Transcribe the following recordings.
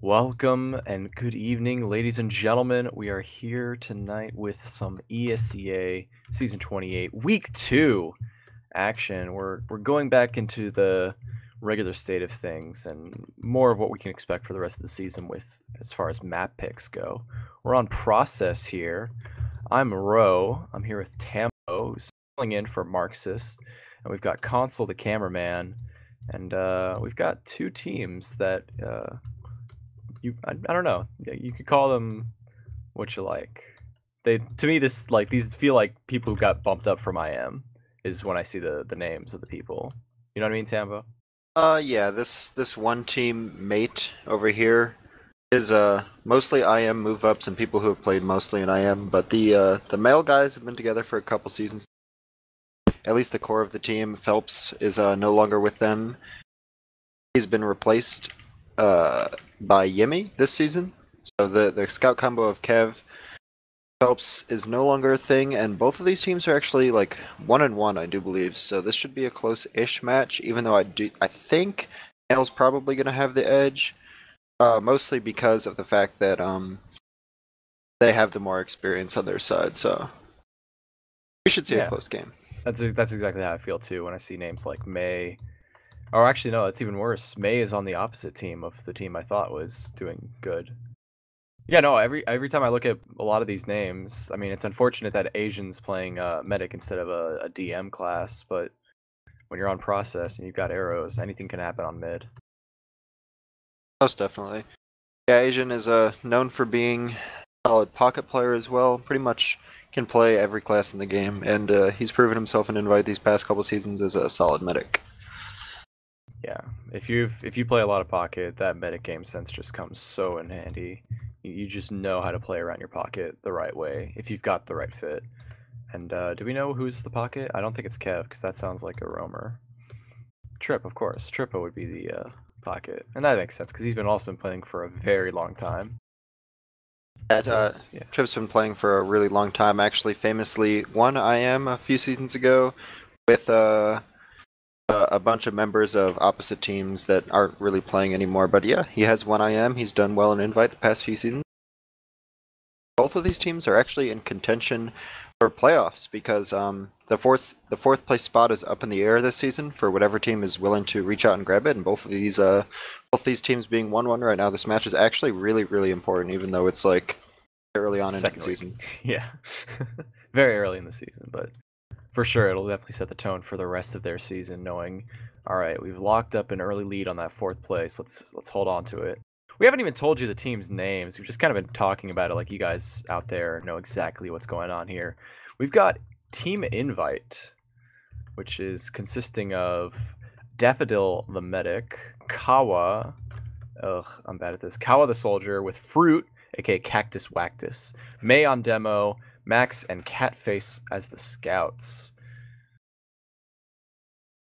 Welcome and good evening, ladies and gentlemen. We are here tonight with some ESEA Season 28, Week 2 action. We're going back into the regular state of things and more of what we can expect for the rest of the season with as far as map picks go. We're on process here. I'm Ro. I'm here with Tambo, who's filling in for Marxist, and we've got Console, the cameraman, and we've got two teams that I don't know. Yeah, you could call them what you like. To me these feel like people who got bumped up from IM is when I see the names of the people. You know what I mean, Tambo? Yeah, this one team mate over here is mostly IM move ups and people who have played mostly in IM, but the male guys have been together for a couple seasons. At least the core of the team. Phelps is no longer with them. He's been replaced by Yimmy this season. So the scout combo of Kev, Phelps is no longer a thing, and both of these teams are actually like 1-1, I do believe. So this should be a close-ish match, even though I think Nail's probably gonna have the edge, mostly because of the fact that they have the more experience on their side. So we should see a close game. That's exactly how I feel too when I see names like May. Or actually, no, it's even worse. May is on the opposite team of the team I thought was doing good. Yeah, no, every time I look at a lot of these names, I mean, it's unfortunate that Asian's playing medic instead of a DM class, but when you're on process and you've got arrows, anything can happen on mid. Most definitely. Yeah, Asian is known for being a solid pocket player as well. Pretty much can play every class in the game, and he's proven himself in Invite these past couple seasons as a solid medic. Yeah, if you play a lot of pocket, that medic game sense just comes so in handy. You just know how to play around your pocket the right way if you've got the right fit. And do we know who's the pocket? I don't think it's Kev, because that sounds like a roamer. Trip, of course. Trippo would be the pocket, and that makes sense because he's also been playing for a very long time. Yeah, Trip's been playing for a really long time. Actually, famously won IM a few seasons ago with a bunch of members of opposite teams that aren't really playing anymore. But yeah, he has won IM. He's done well in Invite the past few seasons. Both of these teams are actually in contention for playoffs because the fourth place spot is up in the air this season for whatever team is willing to reach out and grab it. And both these teams being 1-1 right now, this match is actually really, really important, even though it's like early on in the season. Yeah, very early in the season, but for sure it'll definitely set the tone for the rest of their season, knowing, all right, we've locked up an early lead on that fourth place. Let's hold on to it. We haven't even told you the team's names. We've just kind of been talking about it like you guys out there know exactly what's going on here. We've got Team Invite, which is consisting of Daffodil the Medic, Kawa, I'm bad at this, Kawa the Soldier with Fruit, aka Cactus Wactus, May on demo, Max and Catface as the scouts.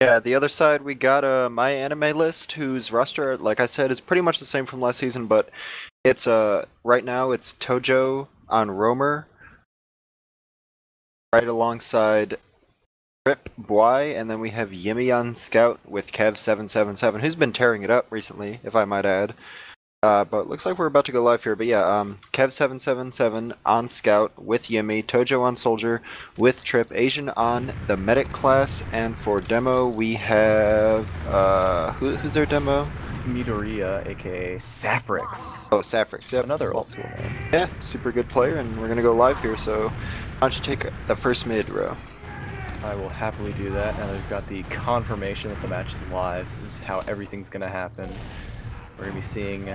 Yeah, the other side we got a MyAnimeList, whose roster, like I said, is pretty much the same from last season, but it's right now it's Tojo on Roamer, right alongside Rip Bwai, and then we have Yimmy on Scout with Kev777, who's been tearing it up recently, if I might add. But looks like we're about to go live here. But yeah, Kev777 on Scout with Yimmy, Tojo on Soldier with Trip, Asian on the Medic class, and for demo we have who's their demo? Midoriya, aka Saffrix. Oh, Saffrix, yep. Another old school name. Yeah, super good player, and we're gonna go live here. So why don't you take the first mid row? I will happily do that. Now that we've got the confirmation that the match is live, this is how everything's gonna happen. We're going to be seeing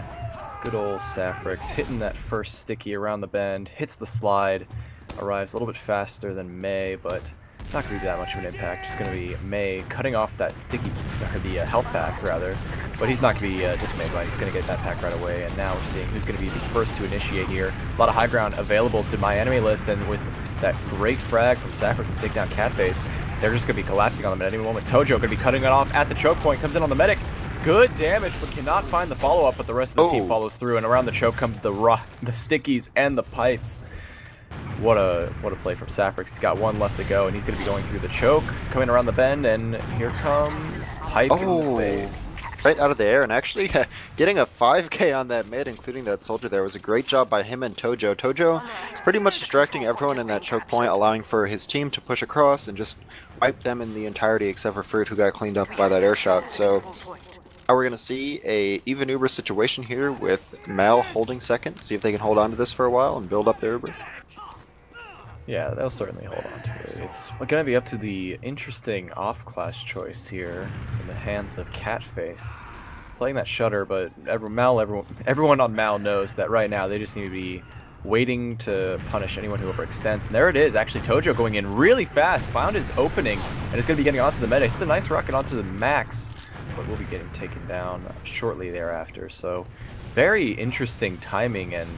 good old Saffrix hitting that first sticky around the bend, hits the slide, arrives a little bit faster than May, but not going to be that much of an impact. Just going to be May cutting off that sticky, or the health pack rather, but he's not going to be dismayed by it. He's going to get that pack right away, and now we're seeing who's going to be the first to initiate here. A lot of high ground available to MyAnimeList, and with that great frag from Saffrix to take down Catface, they're just going to be collapsing on them at any moment. Tojo going to be cutting it off at the choke point, comes in on the medic. Good damage, but cannot find the follow-up, but the rest of the team follows through, and around the choke comes the stickies and the pipes. What a play from Saffrix. He's got one left to go, and he's going to be going through the choke, coming around the bend, and here comes Pipe in the face. right out of the air, and actually getting a 5k on that mid, including that soldier there, was a great job by him and Tojo. Tojo pretty much distracting everyone in that choke point, allowing for his team to push across and just wipe them in the entirety except for Fruit, who got cleaned up by that air shot. So now we're going to see a even Uber situation here with Mal holding second, see if they can hold on to this for a while and build up their Uber. Yeah, they'll certainly hold on to it. It's going to be up to the interesting off-class choice here in the hands of Catface. Playing that Shutter, but everyone on Mal knows that right now they just need to be waiting to punish anyone who overextends. And there it is, actually Tojo going in really fast, found his opening, and is going to be getting onto the meta. It's a nice rocket onto the max, but will be getting taken down shortly thereafter. So very interesting timing and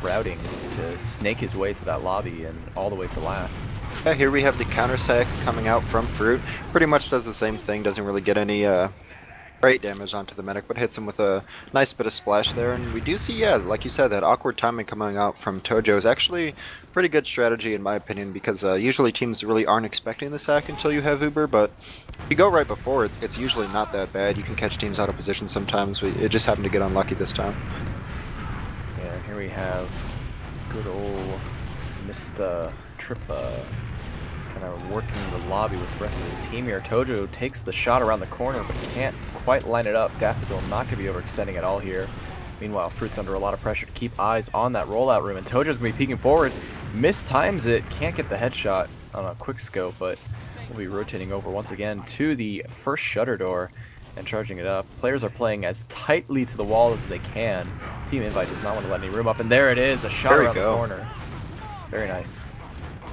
routing to snake his way to that lobby and all the way to last. Yeah, here we have the counter sack coming out from Fruit. Pretty much does the same thing, doesn't really get any great damage onto the medic, but hits him with a nice bit of splash there. And we do see, yeah, like you said, that awkward timing coming out from Tojo is actually pretty good strategy in my opinion, because usually teams really aren't expecting the sack until you have Uber, but if you go right before it, it's usually not that bad. You can catch teams out of position sometimes. It just happened to get unlucky this time. Yeah, here we have good old Mr. Trippa kind of working the lobby with the rest of his team here. Tojo takes the shot around the corner, but can't quite line it up. Daffodil not going to be overextending at all here. Meanwhile, Fruit's under a lot of pressure to keep eyes on that rollout room, and Tojo's going to be peeking forward. Mistimes it, can't get the headshot on a quick scope, but will be rotating over once again to the first shutter door and charging it up. Players are playing as tightly to the wall as they can. Team Invite does not want to let any room up, and there it is, a shot around the corner. Very nice.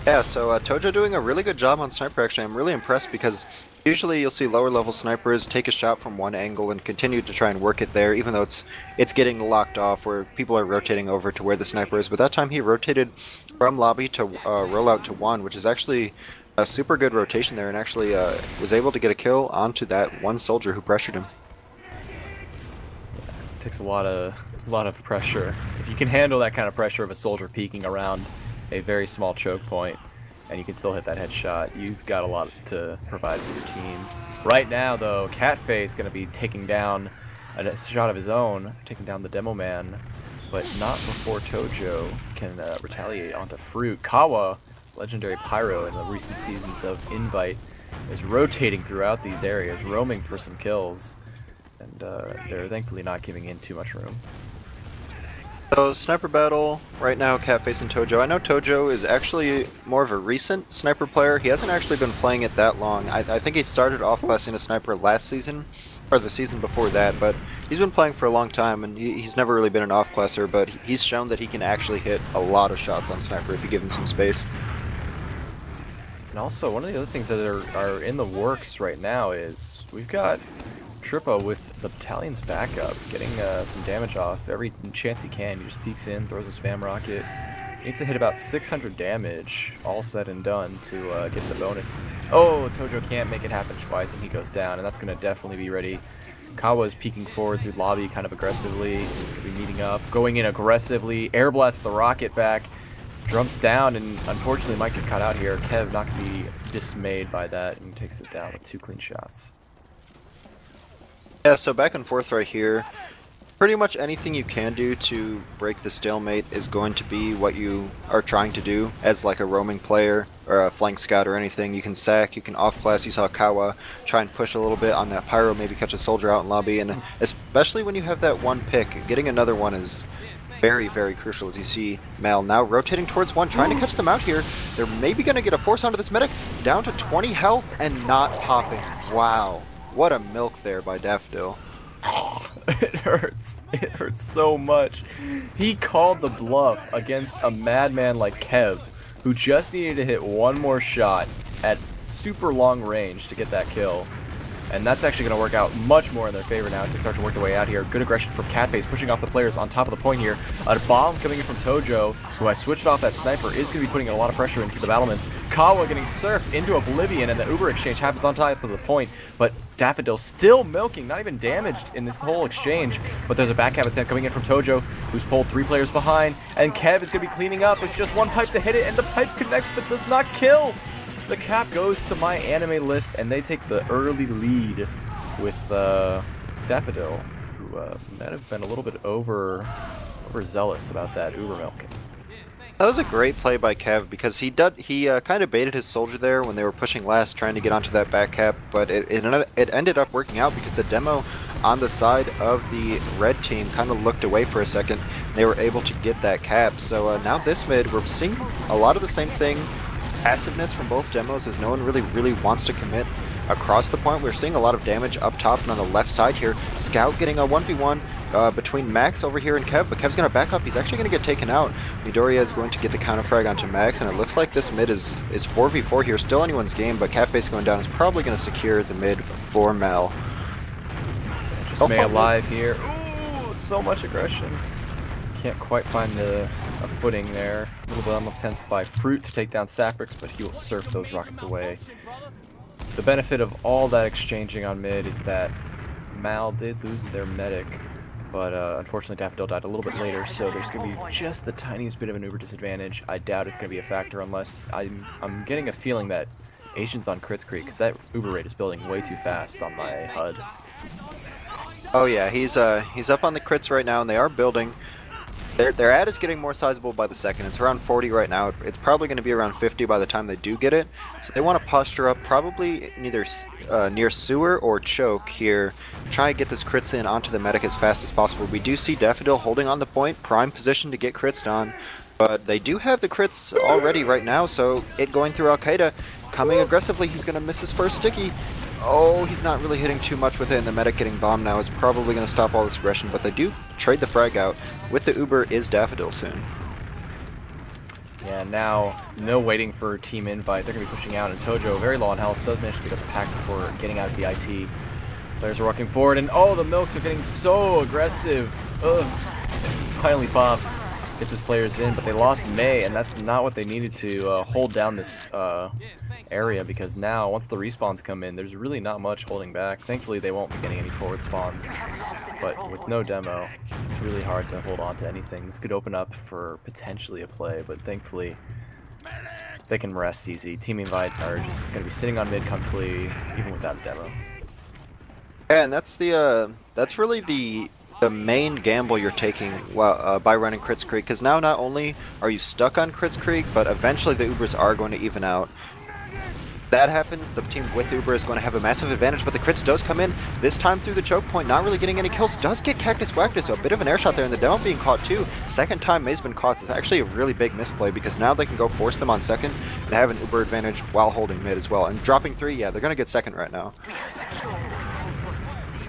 Yeah, so Tojo doing a really good job on sniper actually. I'm really impressed because usually you'll see lower level snipers take a shot from one angle and continue to try and work it there, even though it's getting locked off where people are rotating over to where the sniper is. But that time he rotated from lobby to roll out to one, which is actually a super good rotation there, and actually was able to get a kill onto that one soldier who pressured him. Yeah, it takes a lot of pressure. If you can handle that kind of pressure of a soldier peeking around a very small choke point, and you can still hit that headshot, you've got a lot to provide for your team. Right now, though, Catface going to be taking down a shot of his own, taking down the demo man, but not before Tojo can retaliate onto Fruit. Kawa, legendary pyro in the recent seasons of Invite, is rotating throughout these areas, roaming for some kills, and they're thankfully not giving in too much room. So, sniper battle, right now, Catface and Tojo. I know Tojo is actually more of a recent sniper player. He hasn't actually been playing it that long. I think he started off-classing a sniper last season, or the season before that, but he's been playing for a long time, and he's never really been an off-classer, but he's shown that he can actually hit a lot of shots on sniper if you give him some space. And also, one of the other things that are in the works right now is we've got Trippa with the battalion's backup, getting some damage off every chance he can. He just peeks in, throws a spam rocket. Needs to hit about 600 damage, all said and done, to get the bonus. Oh, Tojo can't make it happen twice, and he goes down, and that's going to definitely be ready. Kawa's peeking forward through lobby kind of aggressively. He'll be meeting up, going in aggressively, air blasts the rocket back, jumps down, and unfortunately might get caught out here. Kev not going to be dismayed by that, and takes it down with 2 clean shots. Yeah, so back and forth right here. Pretty much anything you can do to break the stalemate is going to be what you are trying to do as like a roaming player or a flank scout or anything. You can sack, you can off-class. You saw Kawa try and push a little bit on that pyro, maybe catch a soldier out in lobby, and especially when you have that one pick, getting another one is very, very crucial. As you see Mal now rotating towards one, trying to catch them out here. They're maybe going to get a force onto this medic, down to 20 health and not popping. Wow. What a milk there by Daffodil. It hurts. It hurts so much. He called the bluff against a madman like Kev, who just needed to hit one more shot at super long range to get that kill. And that's actually going to work out much more in their favor now as they start to work their way out here. Good aggression from Catface, pushing off the players on top of the point here. A bomb coming in from Tojo, who has switched off that sniper, is going to be putting a lot of pressure into the battlements. Kawa getting surfed into oblivion, and the Uber exchange happens on top of the point. But Daffodil still milking, not even damaged in this whole exchange. But there's a backhand attempt coming in from Tojo, who's pulled 3 players behind. And Kev is going to be cleaning up. It's just one pipe to hit it, and the pipe connects but does not kill. The cap goes to MyAnimeList, and they take the early lead with Daffodil, who might have been a little bit overzealous about that Uber milk. That was a great play by Kev because he kind of baited his soldier there when they were pushing last, trying to get onto that back cap, but it ended up working out because the demo on the side of the red team kind of looked away for a second. They were able to get that cap. So now this mid, we're seeing a lot of the same thing. Passiveness from both demos as no one really wants to commit across the point. We're seeing a lot of damage up top and on the left side here. Scout getting a 1v1 between Max over here and Kev, but Kev's going to back up. He's actually going to get taken out. Midoriya is going to get the counter frag onto Max, and it looks like this mid is 4v4 here. Still anyone's game, but Cafe's going down is probably going to secure the mid for Mal. Just May alive here. Ooh, so much aggression. Can't quite find a footing there. A little bit on the 10th by Fruit to take down Saprix, but he will surf those rockets away. The benefit of all that exchanging on mid is that Mal did lose their medic, but unfortunately Daffodil died a little bit later, so there's going to be just the tiniest bit of an Uber disadvantage. I doubt it's going to be a factor unless I'm getting a feeling that Asian's on Crits Creek, because that Uber rate is building way too fast on my HUD. Oh yeah, he's up on the crits right now, and they are building. Their ad is getting more sizable by the second. It's around 40 right now. It's probably going to be around 50 by the time they do get it. So they want to posture up probably either near sewer or choke here. Try and get this crits in onto the medic as fast as possible. We do see Daffodil holding on the point, prime position to get crits on. But they do have the crits already right now, so it going through Al-Qaeda. Coming aggressively, he's going to miss his first sticky. Oh, he's not really hitting too much with it, and the medic getting bombed now is probably going to stop all this aggression, but they do trade the frag out. With the Uber is Daffodil soon. Yeah, now, no waiting for team invite. They're going to be pushing out, and Tojo, very low on health, does manage to pick up the pack before getting out of the IT. Players are walking forward, and oh, the milks are getting so aggressive. Ugh. Finally pops. Gets his players in, but they lost May, and that's not what they needed to hold down this area, because now, once the respawns come in, there's really not much holding back. Thankfully, they won't be getting any forward spawns, but with no demo, it's really hard to hold on to anything. This could open up for potentially a play, but thankfully, they can rest easy. Team invite are just going to be sitting on mid comfortably, even without a demo. Yeah, and that's really the main gamble you're taking by running Crits Creek, because now not only are you stuck on Crits Creek, but eventually the Ubers are going to even out. That happens, the team with Uber is going to have a massive advantage, but the crits does come in, this time through the choke point, not really getting any kills, does get Cactus Wactus, so a bit of an air shot there, and the demo being caught too. Second time May's been caught. It's actually a really big misplay, because now they can go force them on second and have an Uber advantage while holding mid as well. And dropping 3, yeah, they're going to get second right now.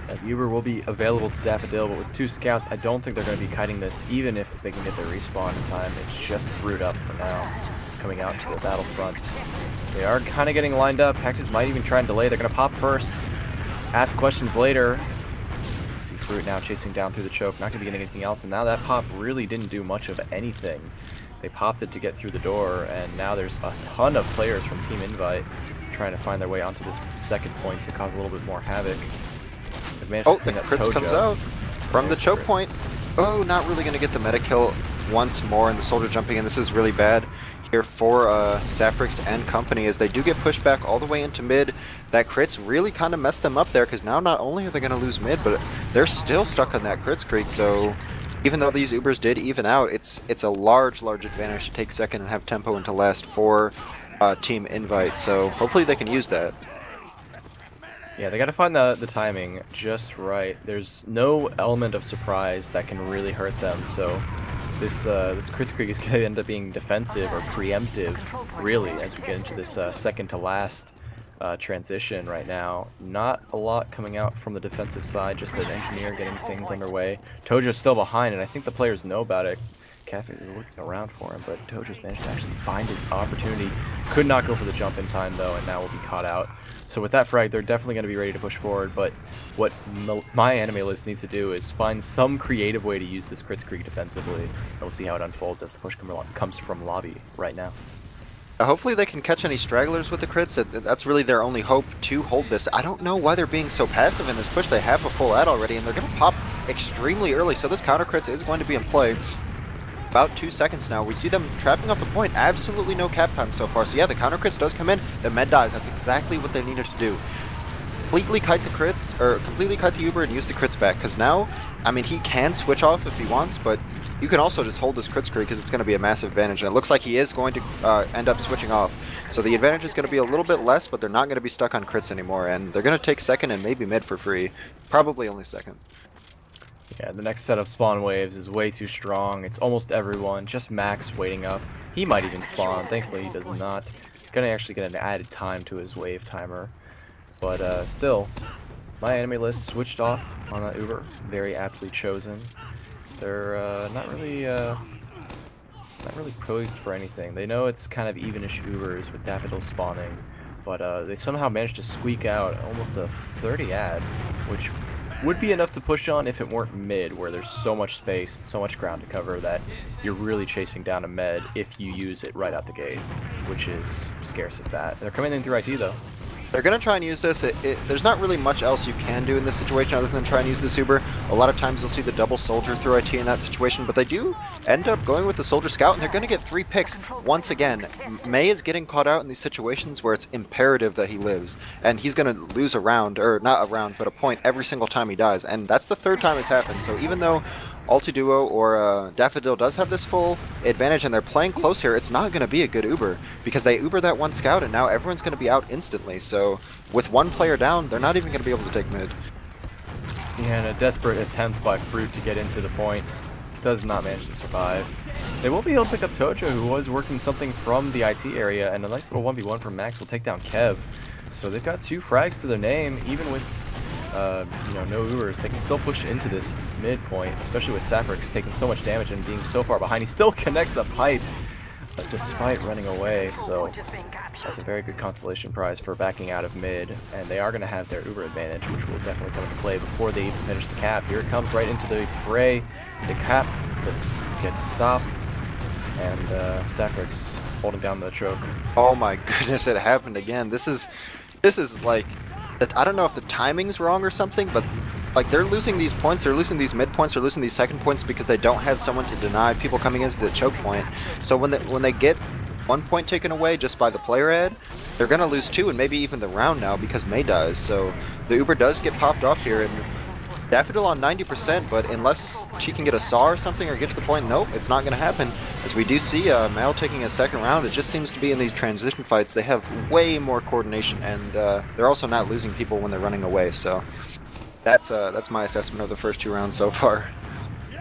The Uber will be available to Daffodil, but with 2 scouts, I don't think they're going to be kiting this, even if they can get their respawn in time. It's just Fruit up for now, coming out to the battlefront. They are kind of getting lined up. Cactus might even try and delay. They're going to pop first, ask questions later. You see Fruit now chasing down through the choke, not going to be getting anything else, and now that pop really didn't do much of anything. They popped it to get through the door, and now there's a ton of players from Team Invite trying to find their way onto this second point to cause a little bit more havoc. Oh, the crits comes out from the choke point. Oh, not really going to get the meta kill once more, and the soldier jumping in. This is really bad here for Saprix and company, as they do get pushed back all the way into mid. That crits really kind of messed them up there, because now not only are they going to lose mid, but they're still stuck on that crits creek. So even though these Ubers did even out, it's a large advantage to take second and have tempo into last for Team Invite. So hopefully they can use that. Yeah, they got to find the timing just right. There's no element of surprise that can really hurt them, so this Crits Creek is going to end up being defensive or preemptive, really, as we get into this second to last transition right now. Not a lot coming out from the defensive side, just an engineer getting things underway. Tojo's still behind, and I think the players know about it. Cafe is looking around for him, but Tojo's managed to actually find his opportunity. Could not go for the jump in time, though, and now will be caught out. So with that frag, they're definitely going to be ready to push forward, but what MyAnimeList needs to do is find some creative way to use this Crits Creek defensively, and we'll see how it unfolds as the push comes from lobby right now. Hopefully they can catch any stragglers with the crits. That's really their only hope to hold this. I don't know why they're being so passive in this push. They have a full ad already, and they're going to pop extremely early, so this counter crits is going to be in play. About 2 seconds now. We see them trapping off the point. Absolutely no cap time so far. So yeah, the counter crits does come in. The med dies. That's exactly what they needed to do. completely kite the crits, or completely kite the Uber and use the crits back, because now, I mean, he can switch off if he wants, but you can also just hold this crit screen because it's going to be a massive advantage, and it looks like he is going to end up switching off. So the advantage is going to be a little bit less, but they're not going to be stuck on crits anymore, and they're going to take second and maybe mid for free. Probably only second. Yeah, the next set of spawn waves is way too strong. It's almost everyone, just Max waiting up. He might even spawn, thankfully he does not. Gonna actually get an added time to his wave timer. But still, MyAnimeList switched off on that Uber, very aptly chosen. They're not really poised for anything. They know it's kind of evenish Ubers with Daffodil spawning, but they somehow managed to squeak out almost a 30 ad, which would be enough to push on if it weren't mid, where there's so much space, so much ground to cover that you're really chasing down a med if you use it right out the gate, which is scarce at that. They're coming in through IT though. They're going to try and use this. There's not really much else you can do in this situation other than try and use this Uber. A lot of times you'll see the double soldier through IT in that situation, but they do end up going with the soldier scout, and they're going to get 3 picks once again. May is getting caught out in these situations where it's imperative that he lives, and he's going to lose a round, or not a round, but a point every single time he dies, and that's the 3rd time it's happened. So even though Ulti-Duo or Daffodil does have this full advantage and they're playing close here, it's not going to be a good Uber because they Uber that one scout and now everyone's going to be out instantly. So with one player down, they're not even going to be able to take mid. Yeah, and a desperate attempt by Fruit to get into the point does not manage to survive. They will be able to pick up Tojo, who was working something from the IT area, and a nice little 1v1 from Max will take down Kev. So they've got 2 frags to their name, even with you know, no Ubers. They can still push into this midpoint, especially with Sapphirex taking so much damage and being so far behind. He still connects a pipe despite running away, so that's a very good consolation prize for backing out of mid, and they are going to have their Uber advantage, which will definitely come into play before they even finish the cap. Here it comes right into the fray. The cap gets stopped, and Sapphirex holding down the choke. Oh my goodness, it happened again. This is like, I don't know if the timing's wrong or something, but like they're losing these points, they're losing these mid points, they're losing these second points because they don't have someone to deny people coming into the choke point. So when they get 1 point taken away just by the player ad, they're gonna lose 2 and maybe even the round now because May dies. So the Uber does get popped off here, and Daffodil on 90%, but unless she can get a saw or something or get to the point, nope, it's not going to happen. As we do see Mal taking a second round, it just seems to be in these transition fights, they have way more coordination, and they're also not losing people when they're running away, so that's my assessment of the first 2 rounds so far.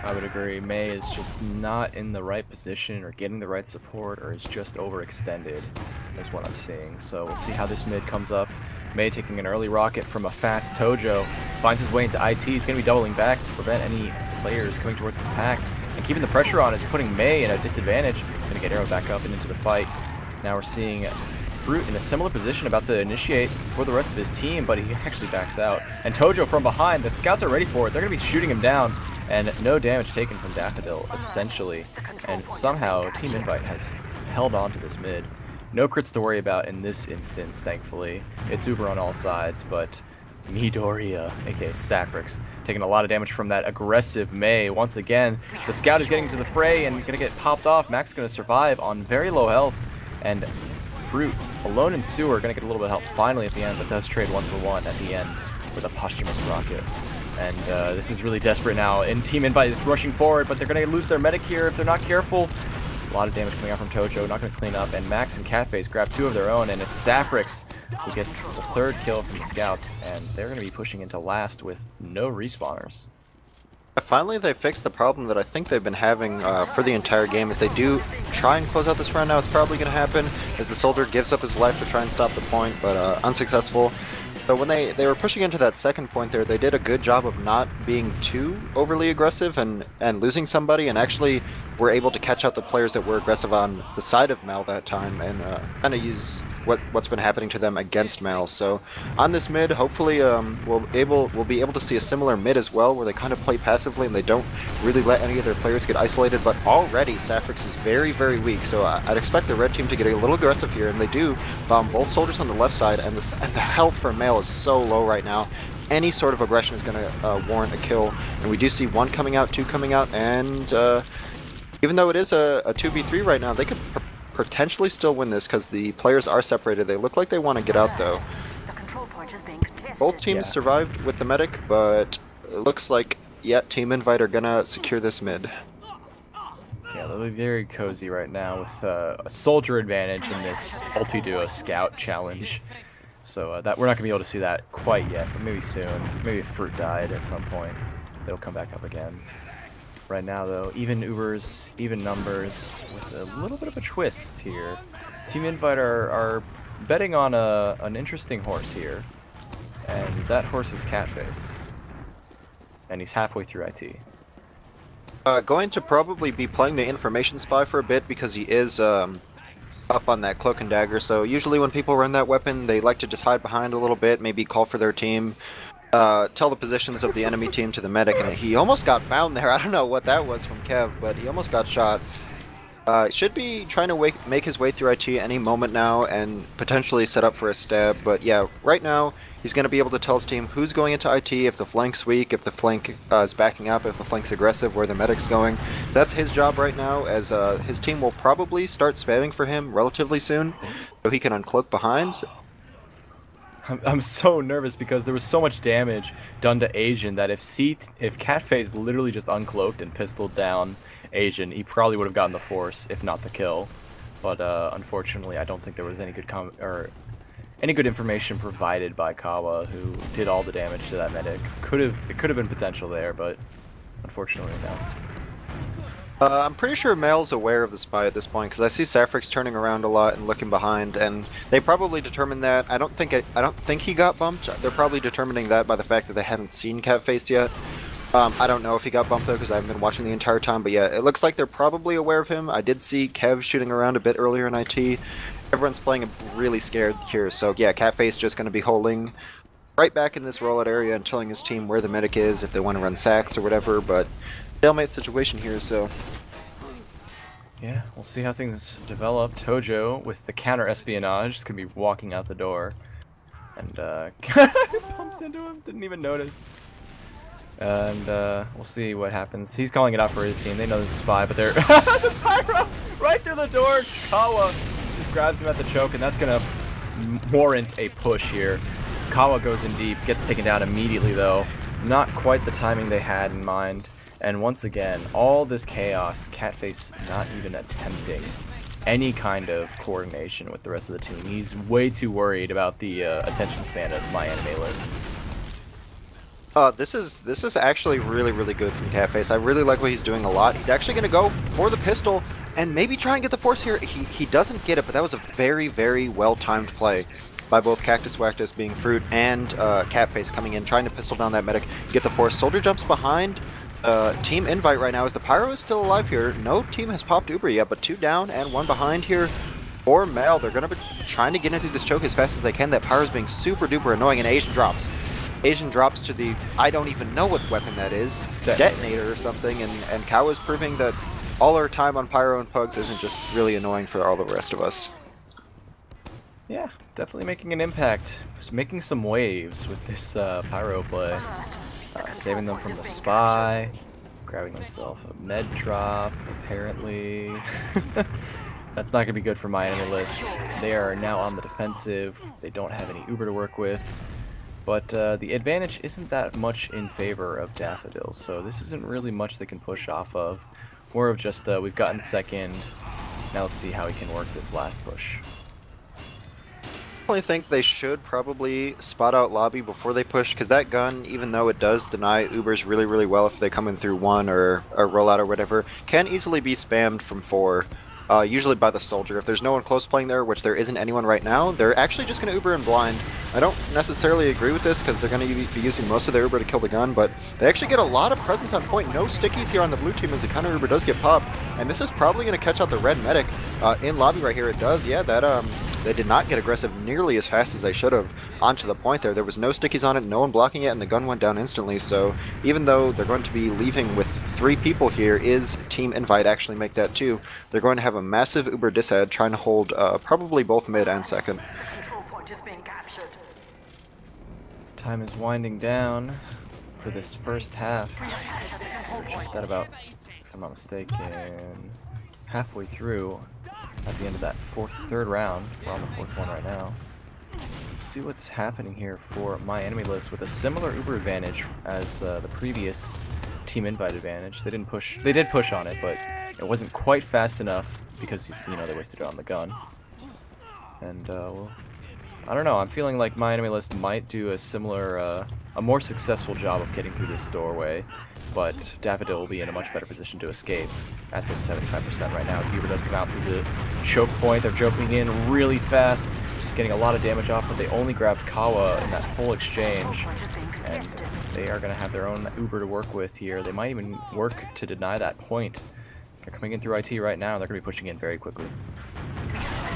I would agree. May is just not in the right position or getting the right support, or is just overextended is what I'm seeing. So we'll see how this mid comes up. May taking an early rocket from a fast Tojo, finds his way into IT. He's going to be doubling back to prevent any players coming towards his pack. And keeping the pressure on is putting May in a disadvantage. Going to get arrowed back up and into the fight. Now we're seeing Fruit in a similar position, about to initiate for the rest of his team, but he actually backs out. And Tojo from behind, the scouts are ready for it. They're going to be shooting him down, and no damage taken from Daffodil, essentially. And somehow Team Invite has held on to this mid. No crits to worry about in this instance, thankfully. It's Uber on all sides, but Midoriya, aka Sapphirex, taking a lot of damage from that aggressive May. Once again, the scout is getting to the fray and gonna get popped off. Max is gonna survive on very low health, and Fruit, alone in sewer, gonna get a little bit of help finally at the end, but does trade 1-for-1 at the end with a posthumous rocket. And this is really desperate now, and Team Invite is rushing forward, but they're gonna lose their medic here if they're not careful. A lot of damage coming out from Tojo, not going to clean up, and Max and Catface grab 2 of their own, and it's Sapphirex who gets the 3rd kill from the scouts, and they're going to be pushing into last with no respawners. Finally, they fixed the problem that I think they've been having for the entire game, as they do try and close out this round. Now it's probably going to happen as the soldier gives up his life to try and stop the point, but unsuccessful. So when they were pushing into that second point there, they did a good job of not being too overly aggressive and losing somebody, and actually were able to catch out the players that were aggressive on the side of Mal that time, and kind of use what's been happening to them against Mal. So on this mid, hopefully we'll be able to see a similar mid as well, where they kind of play passively and they don't really let any of their players get isolated. But already Sapphirex is very, very weak, so I'd expect the red team to get a little aggressive here, and they do. Both soldiers on the left side, and the health for Mal is so low right now. Any sort of aggression is going to warrant a kill, and we do see 1 coming out, 2 coming out, and even though it is a 2v3 right now, they could potentially still win this because the players are separated. They look like they want to get out, though. The control point is being contested. Both teams Yeah. survived with the medic, but it looks like, yeah, Team Invite are gonna secure this mid. Yeah, they'll be very cozy right now with a soldier advantage in this multi-duo scout challenge. So that we're not gonna be able to see that quite yet, but maybe soon. Maybe if Fruit died at some point, they'll come back up again. Right now, though, even Ubers, even numbers, with a little bit of a twist here. Team Invite are betting on an interesting horse here, and that horse is Catface, and he's halfway through IT. Going to probably be playing the information spy for a bit because he is up on that cloak and dagger. So usually when people run that weapon, they like to just hide behind a little bit, maybe call for their team, tell the positions of the enemy team to the medic, and he almost got found there. I don't know what that was from Kev, but he almost got shot. Should be trying to make his way through IT any moment now and potentially set up for a stab. But yeah, right now he's going to be able to tell his team who's going into IT, if the flank's weak, if the flank is backing up, if the flank's aggressive, where the medic's going. So that's his job right now, as his team will probably start spamming for him relatively soon, so he can uncloak behind. I'm so nervous because there was so much damage done to Asian that if Catface literally just uncloaked and pistoled down Asian, he probably would have gotten the force, if not the kill. But unfortunately, I don't think there was any good information provided by Kawa, who did all the damage to that medic. It could have been potential there, but unfortunately, no. I'm pretty sure Mel's aware of the spy at this point because I see Saffrix turning around a lot and looking behind, and they probably determined that. I don't think he got bumped. They're probably determining that by the fact that they haven't seen Catface yet. I don't know if he got bumped though because I haven't been watching the entire time, but yeah, it looks like they're probably aware of him. I did see Kev shooting around a bit earlier in IT. Everyone's playing really scared here, so yeah, Catface just going to be holding right back in this rollout area and telling his team where the medic is if they want to run sacks or whatever, but stalemate situation here, so yeah, we'll see how things develop. Tojo, with the counter espionage, is gonna be walking out the door, and bumps into him. Didn't even notice. And we'll see what happens. He's calling it out for his team. They know there's a spy, but they're the pyro right through the door. Kawa just grabs him at the choke, and that's gonna warrant a push here. Kawa goes in deep, gets taken down immediately though. Not quite the timing they had in mind. And once again, all this chaos, Catface not even attempting any kind of coordination with the rest of the team. He's way too worried about the attention span of MyAnimeList. This is actually really good from Catface. I really like what he's doing a lot. He's actually going to go for the pistol and maybe try and get the force here. He doesn't get it, but that was a very well-timed play by both Cactus Wactus being Fruit and Catface coming in, trying to pistol down that medic, get the force. Soldier jumps behind. Team Invite right now as the Pyro is still alive here. No team has popped Uber yet, but 2 down and 1 behind here for Mel. They're going to be trying to get into this choke as fast as they can. That Pyro's being super duper annoying, and Asian drops. Asian drops to the, I don't even know what weapon that is, detonator or something, and Kawa's proving that all our time on Pyro and Pugs isn't just really annoying for all the rest of us. Yeah, definitely making an impact. Just making some waves with this Pyro play. Saving them from the spy, grabbing himself a med drop, apparently. That's not going to be good for MyAnimeList. They are now on the defensive. They don't have any Uber to work with. But the advantage isn't that much in favor of Daffodil, so this isn't really much they can push off of. More of just, we've gotten second. Now let's see how we can work this last push. I think they should probably spot out lobby before they push, because that gun, even though it does deny Ubers really well if they come in through 1 or a rollout or whatever, can easily be spammed from 4, usually by the soldier. If there's no one close playing there, which there isn't anyone right now, they're actually just going to Uber in blind. I don't necessarily agree with this because they're going to be using most of their Uber to kill the gun, but they actually get a lot of presence on point. No stickies here on the blue team as the counter Uber does get popped, and this is probably going to catch out the red medic in lobby right here. It does, yeah, that they did not get aggressive nearly as fast as they should have onto the point there. There was no stickies on it, no one blocking it, and the gun went down instantly. So even though they're going to be leaving with 3 people here, is Team Invite actually make that too? They're going to have a massive Uber disad trying to hold probably both mid and second. Control point is being captured. Time is winding down for this first half. We're just at about, if I'm not mistaken, halfway through at the end of that third round. We're on the 4th one right now. see what's happening here for MyAnimeList with a similar Uber advantage as the previous team invite advantage. They didn't push. They did push on it, but it wasn't quite fast enough because they wasted it on the gun. And well, I don't know. I'm feeling like MyAnimeList might do a similar, a more successful job of getting through this doorway, but Daffodil will be in a much better position to escape at this 75% right now. As Uber does come out through the choke point, they're jumping in really fast, getting a lot of damage off, but they only grabbed Kawa in that whole exchange, and they are going to have their own Uber to work with here. They might even work to deny that point. They're coming in through IT right now, and they're going to be pushing in very quickly.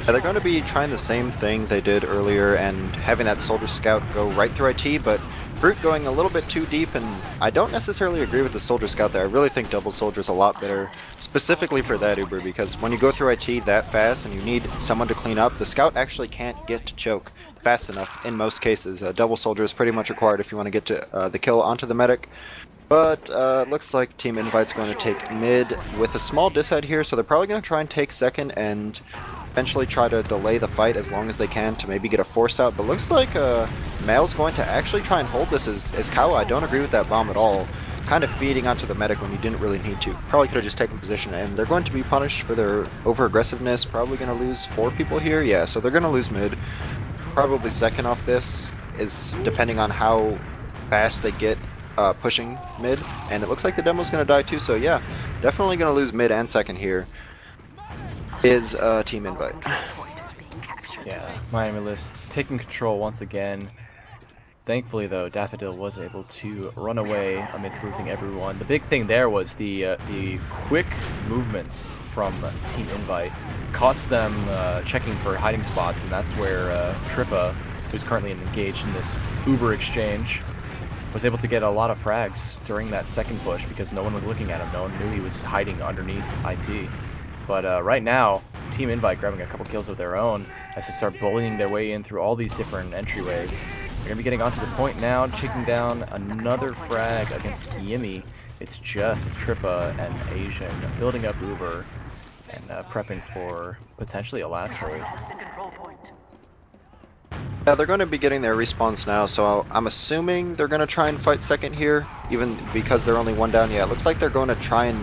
Yeah, they're going to be trying the same thing they did earlier and having that Soldier Scout go right through IT, but Fruit going a little bit too deep, and I don't necessarily agree with the Soldier Scout there. I really think Double Soldier's a lot better, specifically for that Uber, because when you go through IT that fast and you need someone to clean up, the Scout actually can't get to choke fast enough in most cases. Double Soldier is pretty much required if you want to get to the kill onto the medic. But looks like Team Invite's going to take mid with a small dishead here, so they're probably going to try and take second and eventually try to delay the fight as long as they can to maybe get a force out. But looks like Male's going to actually try and hold this as Kawa. I don't agree with that bomb at all. Kind of feeding onto the medic when you didn't really need to. Probably could have just taken position, and they're going to be punished for their over-aggressiveness. Probably going to lose 4 people here. Yeah, so they're going to lose mid. Probably second off this is depending on how fast they get pushing mid, and it looks like the demo's going to die too, so yeah, definitely going to lose mid and second here is Team Invite. Yeah, MyAnimeList taking control once again. Thankfully though, Daffodil was able to run away amidst losing everyone. The big thing there was the quick movements from Team Invite cost them checking for hiding spots, and that's where Trippa, who's currently engaged in this Uber exchange, was able to get a lot of frags during that second push because no one was looking at him. No one knew he was hiding underneath IT. But right now, Team Invite grabbing a couple kills of their own as they start bullying their way in through all these different entryways. They're going to be getting onto the point now, taking down another frag against Yimmy. It's just Trippa and Asian building up Uber and prepping for potentially a last hold. Yeah, they're going to be getting their respawns now, so I'm assuming they're going to try and fight second here, even because they're only one down. Yeah, it looks like they're going to try and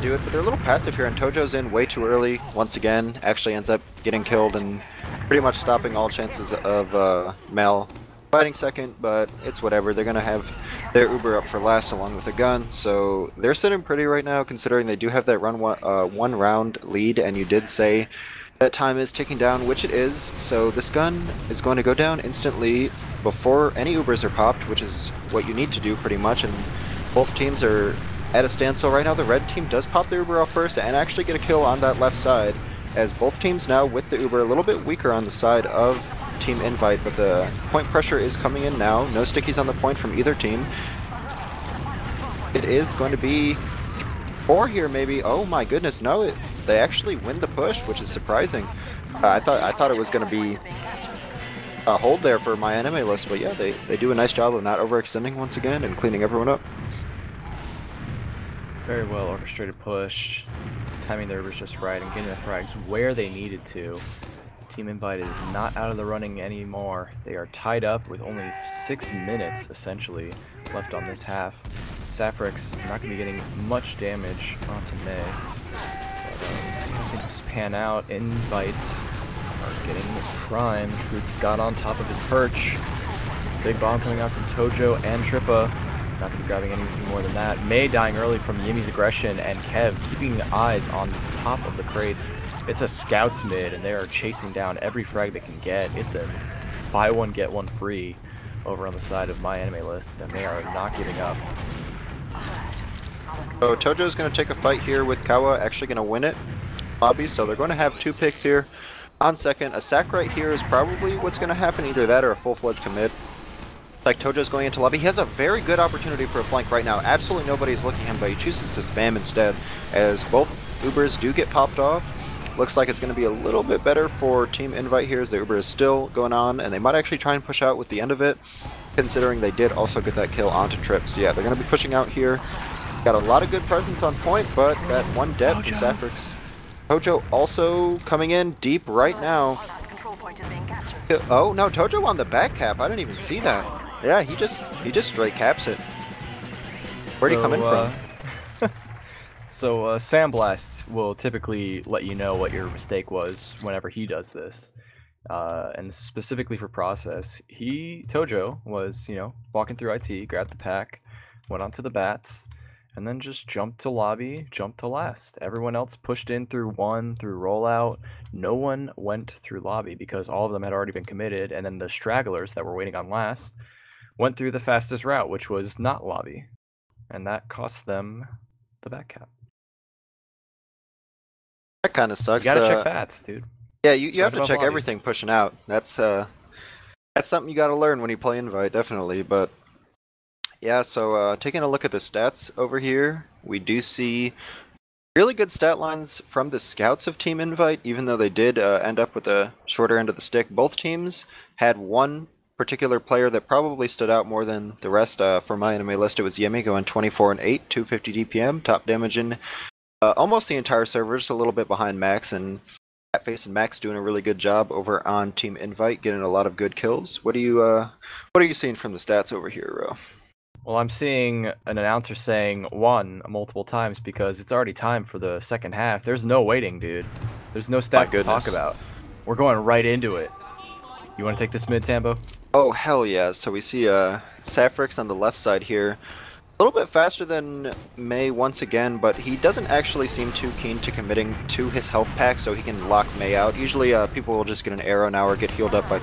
do it, but they're a little passive here, and Tojo's in way too early once again, actually ends up getting killed and pretty much stopping all chances of Mel fighting second, but it's whatever. They're going to have their Uber up for last along with a gun, so they're sitting pretty right now considering they do have that one round lead, and you did say that time is ticking down, which it is, so this gun is going to go down instantly before any Ubers are popped, which is what you need to do pretty much, and both teams are at a standstill right now. The red team does pop the Uber off first and actually get a kill on that left side, as both teams now with the Uber a little bit weaker on the side of Team Invite, but the point pressure is coming in now. No stickies on the point from either team. It is going to be 4 here maybe. Oh my goodness, no, they actually win the push, which is surprising. I thought it was going to be a hold there for MyAnimeList, but yeah, they do a nice job of not overextending once again and cleaning everyone up. Very well orchestrated push, timing the Ubers just right and getting the frags where they needed to. Team Invite is not out of the running anymore. They are tied up with only 6 minutes essentially left on this half. Safrix not going to be getting much damage onto May. But we'll see how things pan out. Invite are getting primed. Fruit's got on top of his perch. Big bomb coming out from Tojo and Trippa. Not going to be grabbing anything more than that. May dying early from Yimmy's aggression, and Kev keeping eyes on top of the crates. It's a scouts mid, and they are chasing down every frag they can get. It's a buy one, get one free over on the side of MyAnimeList, and they are not giving up. So Tojo's going to take a fight here with Kawa, actually going to win it. Lobby, so they're going to have 2 picks here. On second, a sack right here is probably what's going to happen, either that or a full-fledged commit. Like Tojo's going into lobby. He has a very good opportunity for a flank right now. Absolutely nobody's looking at him, but he chooses to spam instead, as both Ubers do get popped off. Looks like it's going to be a little bit better for Team Invite here, as the Uber is still going on, and they might actually try and push out with the end of it, considering they did also get that kill onto Trips. So yeah, they're going to be pushing out here. Got a lot of good presence on point, but that one dead from Safrix. Tojo also coming in deep right now. Oh no, Tojo on the back cap. I didn't even see that. Yeah, he just straight caps it. Where'd he come in from? So Sandblast will typically let you know what your mistake was whenever he does this. And specifically for process, Tojo was, walking through IT, grabbed the pack, went onto the bats, and then just jumped to lobby, jumped to last. Everyone else pushed in through one, through rollout. No one went through lobby because all of them had already been committed, and then the stragglers that were waiting on last went through the fastest route, which was not lobby. And that cost them the back cap. That kind of sucks. You gotta check bats, dude. Yeah, you have to check lobby. everything pushing out. That's something you got to learn when you play Invite, definitely. But yeah, so taking a look at the stats over here, we do see really good stat lines from the scouts of Team Invite, even though they did end up with the shorter end of the stick. Both teams had one particular player that probably stood out more than the rest. For MyAnimeList, it was Yemi going 24 and 8, 250 DPM, top damage in almost the entire server, just a little bit behind Max, and Catface and Max doing a really good job over on Team Invite, getting a lot of good kills. What are you seeing from the stats over here, Ro? Well, I'm seeing an announcer saying one multiple times because it's already time for the second half. There's no waiting, dude. There's no stats to talk about. We're going right into it. You want to take this mid, Tambo? Oh, hell yeah. So we see Saffrix on the left side here. A little bit faster than May once again, but he doesn't actually seem too keen to committing to his health pack so he can lock May out. Usually people will just get an arrow now or get healed up by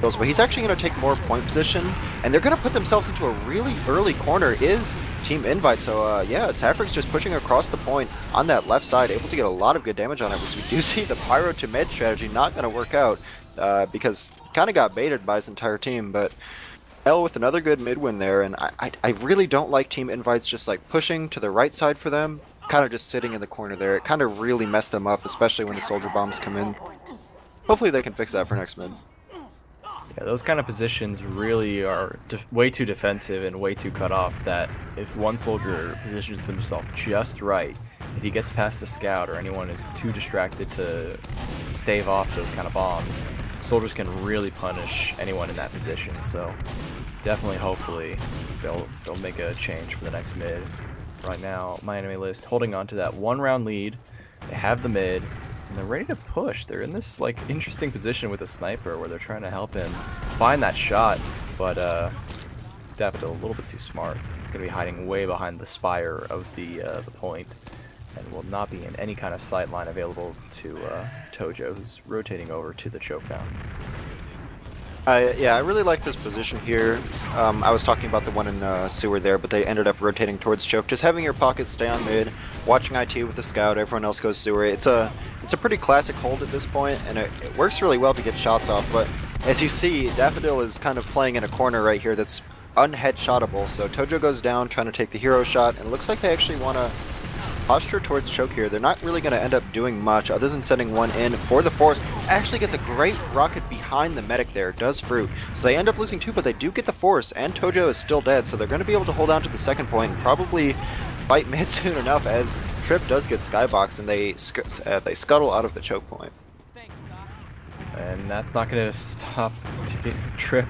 kills, but he's actually going to take more point position, and they're going to put themselves into a really early corner is Team Invite. So yeah, Saffrix just pushing across the point on that left side, able to get a lot of good damage on it. So we do see the pyro to med strategy not going to work out because he kind of got baited by his entire team, but L with another good mid win there, and I really don't like Team Invite's just like pushing to the right side for them, kind of just sitting in the corner there. It kind of really messed them up, especially when the soldier bombs come in. Hopefully they can fix that for next mid. Yeah, those kind of positions really are way too defensive and way too cut off that if one soldier positions himself just right, if he gets past a scout or anyone is too distracted to stave off those kind of bombs, soldiers can really punish anyone in that position. So definitely, hopefully, they'll make a change for the next mid. Right now, MyAnimeList holding on to that 1-round lead. They have the mid, and they're ready to push. They're in this like interesting position with a sniper where they're trying to help him find that shot, but Daffodil a little bit too smart. Gonna be hiding way behind the spire of the point, and will not be in any kind of sight line available to Tojo, who's rotating over to the choke down. Yeah, I really like this position here. I was talking about the one in sewer there, but they ended up rotating towards choke. Just having your pockets stay on mid, watching IT with the scout, everyone else goes sewer. It's a pretty classic hold at this point, and it works really well to get shots off. But as you see, Daffodil is kind of playing in a corner right here that's unheadshotable. So Tojo goes down trying to take the hero shot, and it looks like they actually want to posture towards choke here. They're not really going to end up doing much other than sending one in for the force. Actually gets a great rocket behind the medic there, does fruit. So they end up losing two, but they do get the force, and Tojo is still dead, so they're going to be able to hold on to the second point and probably fight mid soon enough, as Trip does get skyboxed and they scuttle out of the choke point. And that's not going to stop Trip,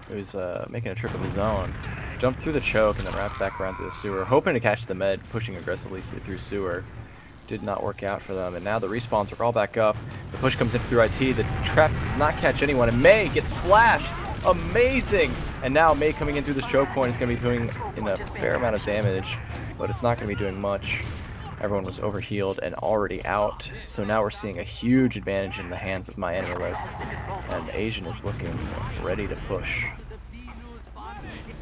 who's making a trip of his own. Jumped through the choke and then wrapped back around to the sewer, hoping to catch the med, pushing aggressively through sewer. Did not work out for them, and now the respawns are all back up. The push comes in through IT, the trap does not catch anyone, and May gets flashed! Amazing! And now May coming in through this choke point is going to be doing a fair amount of damage, but it's not going to be doing much. Everyone was overhealed and already out, so now we're seeing a huge advantage in the hands of MyAnimeList, and Asian is looking ready to push.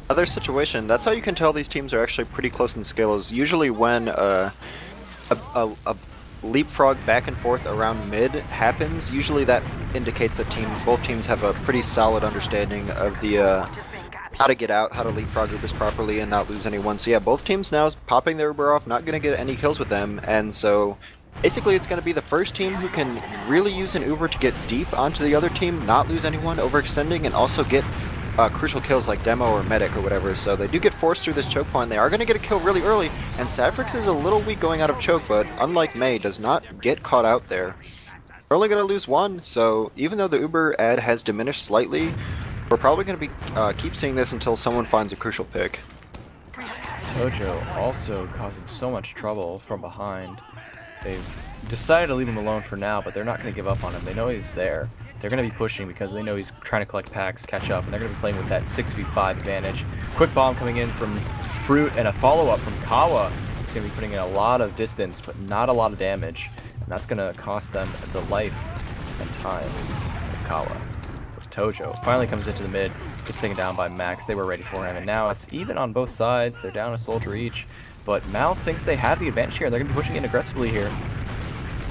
Another situation, that's how you can tell these teams are actually pretty close in skill, is usually when a leapfrog back and forth around mid happens. Usually that indicates that both teams have a pretty solid understanding of the how to get out, how to leapfrog Ubers properly and not lose anyone. So yeah, both teams now is popping their Uber off, not going to get any kills with them, and so basically it's going to be the first team who can really use an Uber to get deep onto the other team, not lose anyone, overextending, and also get crucial kills like demo or medic or whatever. So they do get forced through this choke point. They are going to get a kill really early, and Saffrix is a little weak going out of choke, but unlike May, does not get caught out there. We're only going to lose one, so even though the Uber ad has diminished slightly, we're probably going to be keep seeing this until someone finds a crucial pick. Tojo also causing so much trouble from behind. They've decided to leave him alone for now, but they're not going to give up on him. They know he's there. They're going to be pushing because they know he's trying to collect packs, catch up, and they're going to be playing with that 6v5 advantage. Quick bomb coming in from Fruit and a follow-up from Kawa. He's going to be putting in a lot of distance, but not a lot of damage. And that's going to cost them the life and times of Kawa. Tojo finally comes into the mid, gets taken down by Max. They were ready for him, and now it's even on both sides. They're down a soldier each, but Mal thinks they have the advantage here. They're going to be pushing in aggressively here.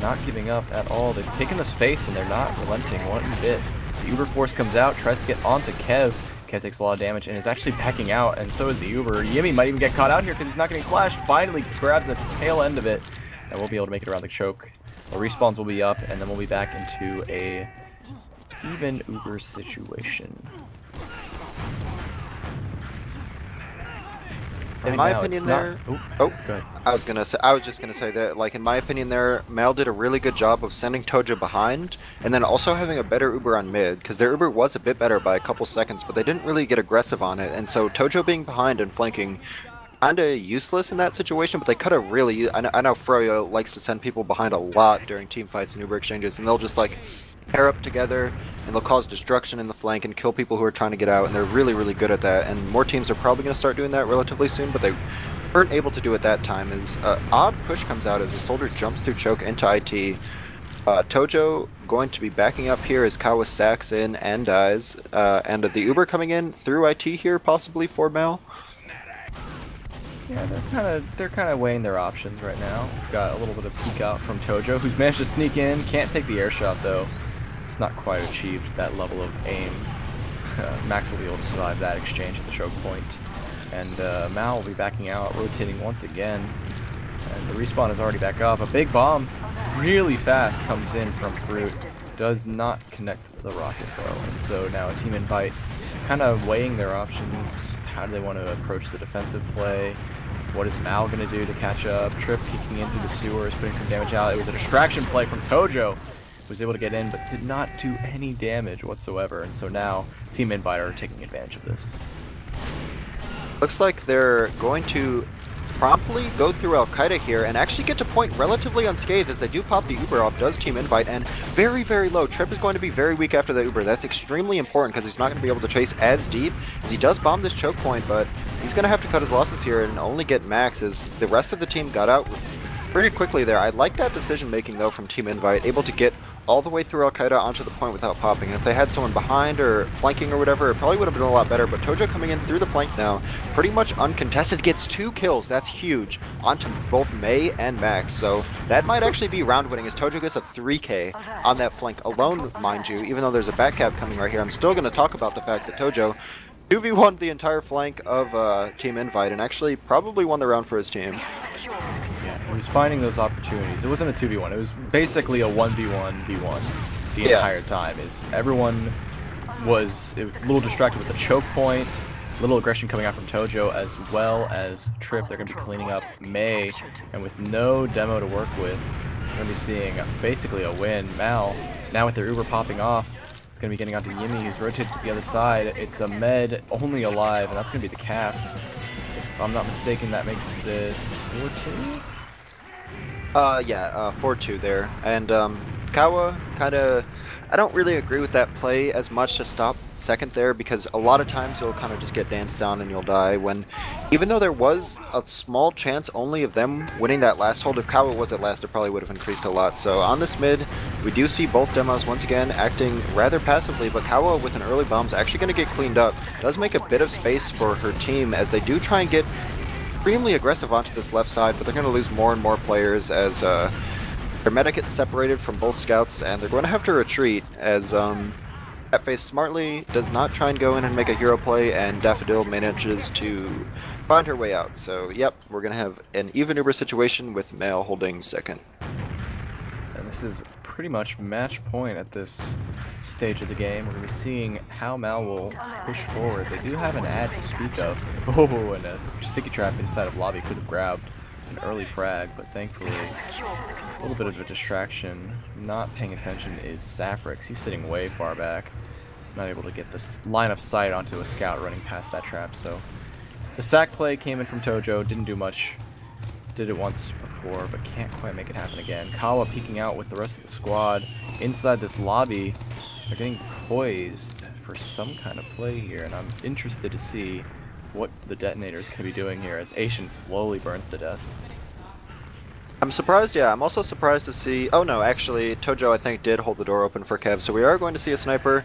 Not giving up at all. They've taken the space and they're not relenting one bit. The Uber Force comes out, tries to get onto Kev. Kev takes a lot of damage and is actually backing out, and so is the Uber. Yimmy might even get caught out here because he's not getting flashed. Finally grabs the tail end of it, and we'll be able to make it around the choke. The respawns will be up, and then we'll be back into a even Uber situation. In my opinion, there. Oh, go ahead. I was just gonna say that, like, in my opinion, there, Mal did a really good job of sending Tojo behind, and then also having a better Uber on mid, because their Uber was a bit better by a couple seconds, but they didn't really get aggressive on it, and so Tojo being behind and flanking, kinda useless in that situation. But they could have really. I know Froyo likes to send people behind a lot during team fights and Uber exchanges, and they'll just like pair up together and they'll cause destruction in the flank and kill people who are trying to get out, and they're really, really good at that, and more teams are probably going to start doing that relatively soon, but they weren't able to do it that time. As odd push comes out as the soldier jumps through choke into IT. Tojo going to be backing up here as Kawa sacks in and dies, and the Uber coming in through IT here possibly for Mal. Yeah, they're kind of weighing their options right now. We've got a little bit of peek out from Tojo, who's managed to sneak in. Can't take the air shot though. It's not quite achieved that level of aim. Max will be able to survive that exchange at the choke point. And Mal will be backing out, rotating once again. And the respawn is already back up. A big bomb, really fast, comes in from Fruit. Does not connect the rocket though. And so now a team invite, kind of weighing their options. How do they want to approach the defensive play? What is Mal going to do to catch up? Trip peeking into the sewers, putting some damage out. It was a distraction play from Tojo. Was able to get in, but did not do any damage whatsoever. And so now Team Invite are taking advantage of this. Looks like they're going to promptly go through Al-Qaeda here and actually get to point relatively unscathed as they do pop the Uber off, does Team Invite, and very, very low. Trip is going to be very weak after that Uber. That's extremely important because he's not going to be able to chase as deep as he does bomb this choke point, but he's going to have to cut his losses here and only get Max as the rest of the team got out pretty quickly there. I like that decision making though from Team Invite, able to get all the way through Al-Qaeda onto the point without popping. And if they had someone behind or flanking or whatever, it probably would have been a lot better. But Tojo coming in through the flank now, pretty much uncontested, gets 2 kills. That's huge onto both May and Max. So that might actually be round winning as Tojo gets a 3K on that flank alone, mind you. Even though there's a back cap coming right here, I'm still going to talk about the fact that Tojo 2v1 the entire flank of Team Invite and actually probably won the round for his team. He was finding those opportunities. It wasn't a 2v1. It was basically a 1v1 v1 the entire time. Everyone was a little distracted with the choke point, little aggression coming out from Tojo as well as Trip. They're going to be cleaning up May, and with no demo to work with, we're going to be seeing basically a win. Mal, now with their Uber popping off, it's going to be getting onto Yimmy, who's rotated to the other side. It's a med only alive, and that's going to be the cap. If I'm not mistaken, that makes this 4-2? Yeah, 4-2 there. And Kawa kinda, I don't really agree with that play as much to stop second there, because a lot of times you'll kind of just get danced down and you'll die when, even though there was a small chance only of them winning that last hold, if Kawa was at last, it probably would have increased a lot. So on this mid, we do see both demos once again acting rather passively, but Kawa with an early bomb is actually going to get cleaned up. Does make a bit of space for her team as they do try and get extremely aggressive onto this left side, but they're going to lose more and more players as their medic gets separated from both scouts, and they're going to have to retreat as Fatface smartly does not try and go in and make a hero play, and Daffodil manages to find her way out. So yep, we're going to have an even Uber situation with Mal holding second. And this is pretty much match point at this stage of the game. We're going to be seeing how Mal will push forward. They do have an ad to speak of. Oh, and a sticky trap inside of lobby could have grabbed an early frag, but thankfully a little bit of a distraction. Not paying attention is Saffrix. He's sitting way far back. Not able to get this line of sight onto a scout running past that trap, so the sack play came in from Tojo, didn't do much. Did it once before, but can't quite make it happen again. Kawa peeking out with the rest of the squad inside this lobby. They're getting poised for some kind of play here, and I'm interested to see what the detonator is going to be doing here as Asian slowly burns to death. I'm surprised, yeah. I'm also surprised to see... Oh no, actually, Tojo I think did hold the door open for Kev, so we are going to see a sniper.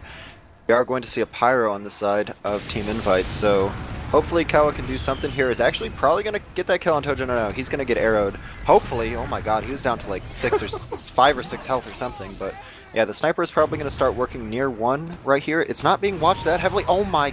We are going to see a pyro on the side of Team Invite, so hopefully Kawa can do something here. Is actually probably going to get that kill on Tojo. No, he's going to get arrowed. Hopefully. Oh my god, he was down to like 6 or 5 or 6 health or something, but yeah, the sniper is probably going to start working near 1 right here. It's not being watched that heavily. Oh my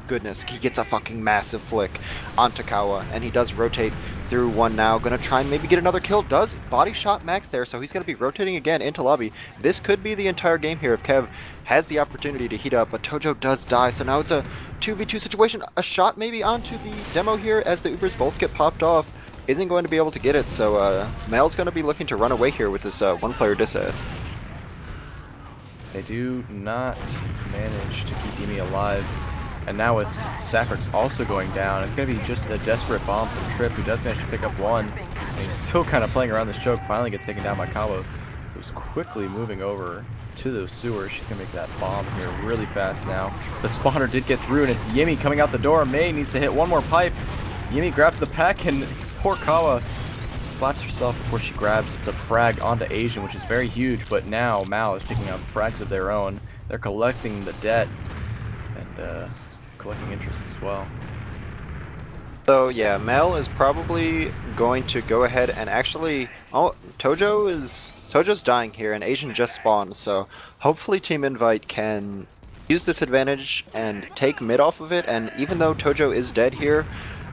goodness, he gets a fucking massive flick onto Kawa, and he does rotate through 1 now. Gonna try and maybe get another kill. Does body shot Max there, so he's gonna be rotating again into lobby. This could be the entire game here if Kev has the opportunity to heat up, but Tojo does die, so now it's a 2v2 situation. A shot maybe onto the demo here as the Ubers both get popped off. Isn't going to be able to get it, so Mel's gonna be looking to run away here with this 1-player disad. They do not manage to keep Yimi alive. And now with Saffrix also going down, it's going to be just a desperate bomb from Trip, who does manage to pick up 1. And he's still kind of playing around this choke, finally gets taken down by Kawa, who's quickly moving over to those sewers. She's going to make that bomb here really fast now. The spawner did get through, and it's Yimi coming out the door. Mei needs to hit 1 more pipe. Yimi grabs the pack, and poor Kawa slaps herself before she grabs the frag onto Asian, which is very huge, but now Mao is picking up frags of their own. They're collecting the debt and collecting interest as well. So yeah, Mel is probably going to go ahead and actually... Oh, Tojo's dying here, and Asian just spawned, so hopefully Team Invite can use this advantage and take mid off of it, and even though Tojo is dead here,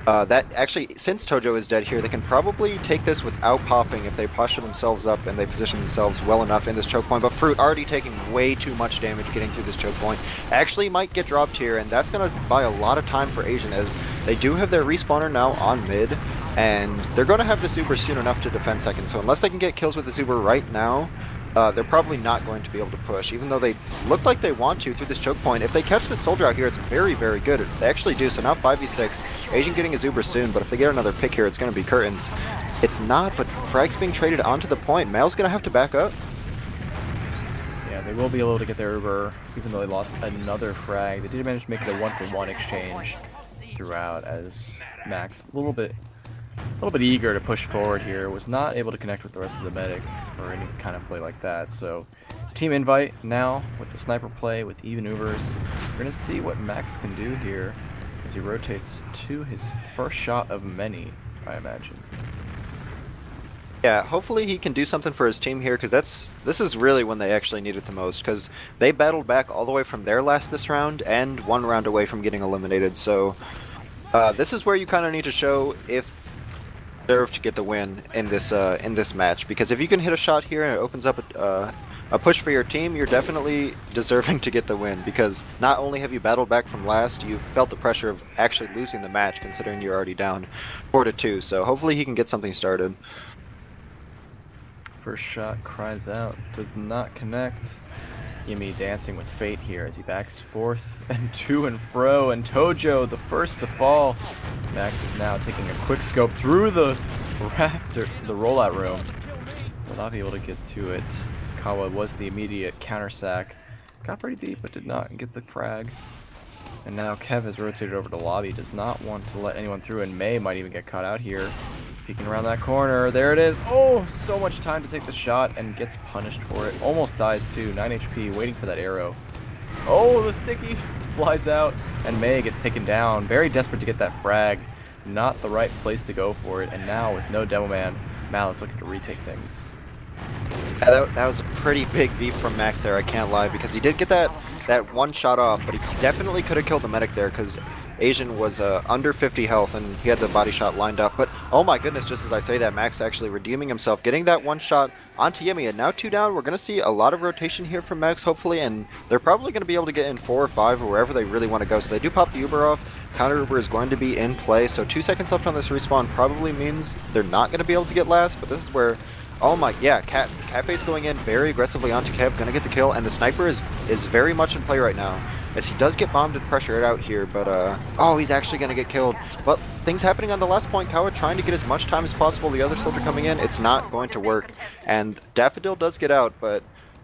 since Tojo is dead here, they can probably take this without popping if they posture themselves up and they position themselves well enough in this choke point. But Fruit already taking way too much damage getting through this choke point. Actually might get dropped here, and that's going to buy a lot of time for Asian, as they do have their respawner now on mid, and they're going to have this Uber soon enough to defend second. So unless they can get kills with this Uber right now, they're probably not going to be able to push, even though they look like they want to through this choke point. If they catch this soldier out here, it's very, very good. They actually do, so now 5v6. Asian getting his Uber soon, but if they get another pick here, it's going to be curtains. It's not, but frag's being traded onto the point. Mail's going to have to back up. Yeah, they will be able to get their Uber, even though they lost another frag. They did manage to make it a 1-for-1 exchange throughout, as Max, a little bit eager to push forward here, was not able to connect with the rest of the medic or any kind of play like that. So Team Invite now with the sniper play with even Ubers. We're going to see what Max can do here as he rotates to his first shot of many, I imagine. Yeah, hopefully he can do something for his team here, because this is really when they actually need it the most, because they battled back all the way from their last this round and 1 round away from getting eliminated. So this is where you kind of need to show if deserve to get the win in this match, because if you can hit a shot here and it opens up a push for your team, you're definitely deserving to get the win, because not only have you battled back from last, you've felt the pressure of actually losing the match, considering you're already down 4-2. So hopefully he can get something started. First shot cries out, does not connect. Yimi dancing with fate here as he backs forth and to and fro, and Tojo the first to fall. Max is now taking a quick scope through the raptor, the rollout room. Will not be able to get to it. Kawa was the immediate counter sack. Got pretty deep, but did not get the frag. And now Kev has rotated over to lobby, does not want to let anyone through, and Mei might even get caught out here. Peeking around that corner, there it is. Oh, so much time to take the shot, and gets punished for it. Almost dies too, 9 HP, waiting for that arrow. Oh, the sticky flies out, and Mei gets taken down. Very desperate to get that frag. Not the right place to go for it, and now with no demo man, Mal is looking to retake things. Yeah, that was a pretty big beef from Max there, I can't lie, because he did get that 1 shot off, but he definitely could have killed the medic there, because Asian was under 50 health and he had the body shot lined up. But oh my goodness, just as I say that, Max actually redeeming himself, getting that 1 shot onto Yimi, and now 2 down. We're going to see a lot of rotation here from Max, hopefully, and they're probably going to be able to get in 4 or 5 or wherever they really want to go. So they do pop the Uber off. Counter Uber is going to be in play, so 2 seconds left on this respawn probably means they're not going to be able to get last, but this is where, oh my, yeah, Cafe's going in very aggressively onto Kev, going to get the kill, and the sniper is very much in play right now, as he does get bombed and pressured out here, but, oh, he's actually going to get killed. But things happening on the last point, Kawa trying to get as much time as possible, the other soldier coming in, it's not going to work, and Daffodil does get out, but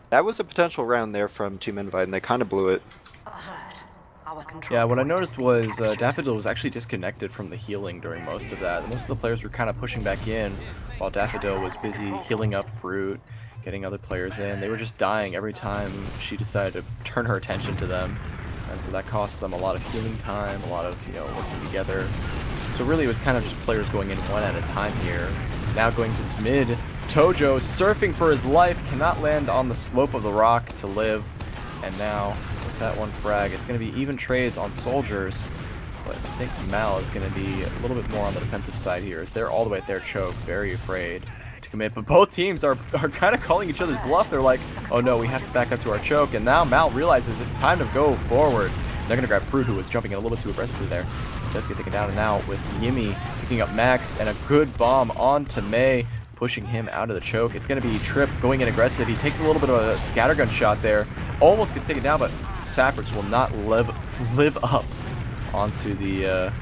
that was a potential round there from Team Invite, and they kind of blew it. Yeah, what I noticed was Daffodil was actually disconnected from the healing during most of that. Most of the players were kind of pushing back in, while Daffodil was busy healing up Fruit, getting other players in. They were just dying every time she decided to turn her attention to them, and so that cost them a lot of healing time, a lot of, you know, working together. So really it was kind of just players going in one at a time here. Now going to this mid, Tojo surfing for his life, cannot land on the slope of the rock to live, and now with that one frag, it's going to be even trades on soldiers, but I think Mal is going to be a little bit more on the defensive side here, as they're all the way at their choke, very afraid to commit, but both teams are kind of calling each other's bluff. They're like, oh no, we have to back up to our choke, and now Mal realizes it's time to go forward. They're going to grab Fruit, who was jumping in a little bit too aggressively there. Does get taken down, and now with Yimmy picking up Max, and a good bomb onto May, pushing him out of the choke. It's going to be Trip going in aggressive. He takes a little bit of a scattergun shot there, almost gets taken down, but Sapphics will not live up onto the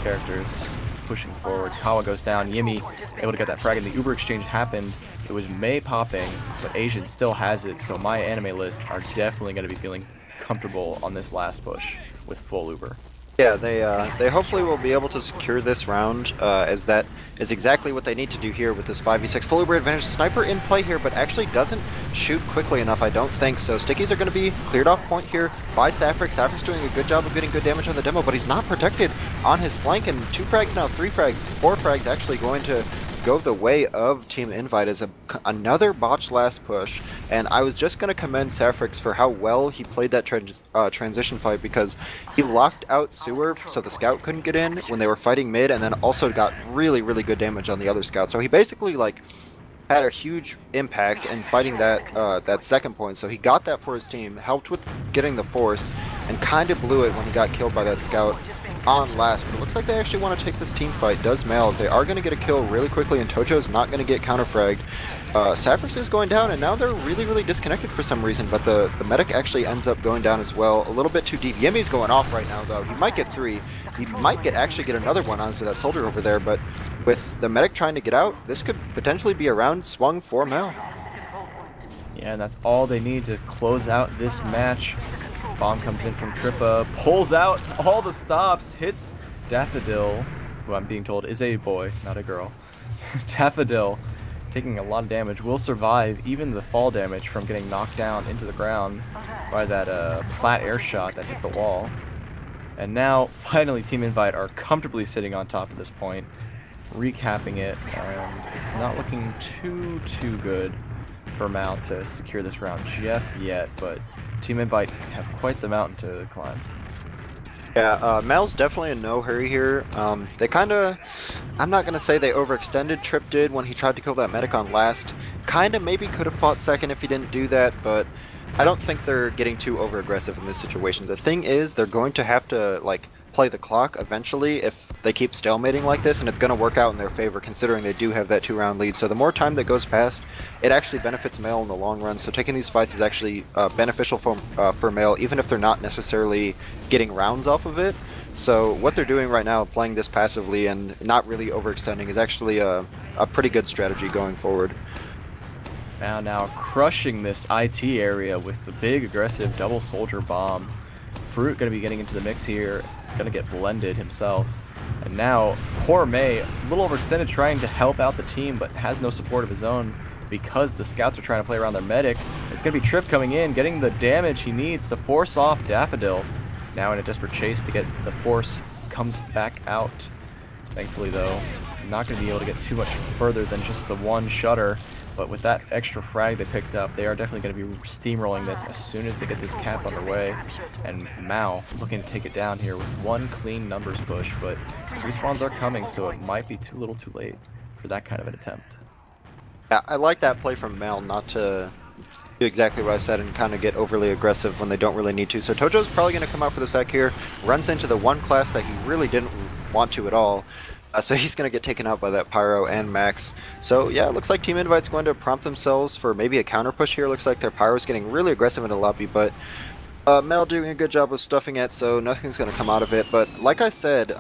characters pushing forward. Kawa goes down, Yimmy able to get that frag, and the Uber exchange happened. It was May popping, but Asian still has it, so MyAnimeList are definitely going to be feeling comfortable on this last push with full Uber. Yeah, they hopefully will be able to secure this round, as that is exactly what they need to do here with this 5v6 full Uber advantage. Sniper in play here, but actually doesn't shoot quickly enough, I don't think. So Stickies are going to be cleared off point here by Sapphic. Sapphric's doing a good job of getting good damage on the demo, but he's not protected on his flank, and 2 frags now, 3 frags, 4 frags actually going to go the way of Team Invite as another botched last push. And I was just going to commend Sapphrix for how well he played that transition fight, because he locked out Sewer so the scout couldn't get in when they were fighting mid, and then also got really good damage on the other scout. So he basically like had a huge impact in fighting that second point. So he got that for his team, helped with getting the force, and kind of blew it when he got killed by that scout on last. But it looks like they actually want to take this team fight. Does Males. They are going to get a kill really quickly, and Tojo's not going to get counter-fragged. Sapphrix is going down, and now they're really disconnected for some reason, but the medic actually ends up going down as well. A little bit too deep. Yimmy's going off right now, though. He might get 3. He might actually get another one onto that soldier over there, but with the medic trying to get out, this could potentially be a round swung for Mal. Yeah, and that's all they need to close out this match. Bomb comes in from Trippa, pulls out all the stops, hits Daffodil, who I'm being told is a boy, not a girl. Daffodil, taking a lot of damage, will survive even the fall damage from getting knocked down into the ground by that plat air shot that hit the wall. And now, finally, Team Invite are comfortably sitting on top at this point, recapping it, and it's not looking too good for Mal to secure this round just yet, but Team Invite have quite the mountain to climb. Yeah, Mal's definitely in no hurry here. They kind of, I'm not going to say they overextended, Trip did when he tried to kill that medic on last. Kind of maybe could have fought second if he didn't do that, but I don't think they're getting too over-aggressive in this situation. The thing is, they're going to have to, like, play the clock eventually if they keep stalemating like this, and it's going to work out in their favor considering they do have that 2-round lead. So the more time that goes past, it actually benefits Male in the long run. So taking these fights is actually beneficial for Male, even if they're not necessarily getting rounds off of it. So what they're doing right now, playing this passively and not really overextending, is actually a pretty good strategy going forward. Now crushing this IT area with the big aggressive double soldier bomb. Fruit going to be getting into the mix here, going to get blended himself. And now poor May, a little overextended, trying to help out the team, but has no support of his own because the scouts are trying to play around their medic. It's going to be Trip coming in, getting the damage he needs to force off Daffodil. Now in a desperate chase to get the force, comes back out. Thankfully though, not going to be able to get too much further than just the one shutter. But with that extra frag they picked up, they are definitely going to be steamrolling this as soon as they get this cap underway. And Mao looking to take it down here with one clean numbers push, but respawns are coming, so it might be too little too late for that kind of an attempt. Yeah, I like that play from Mal not to do exactly what I said and kind of get overly aggressive when they don't really need to. So Tojo's probably going to come out for the sec here, runs into the one class that he really didn't want to at all. So he's going to get taken out by that Pyro and Max. So yeah, it looks like Team Invite's going to prompt themselves for maybe a counter push here. Looks like their Pyro's getting really aggressive in the lobby, but Mel doing a good job of stuffing it, so nothing's going to come out of it. But like I said,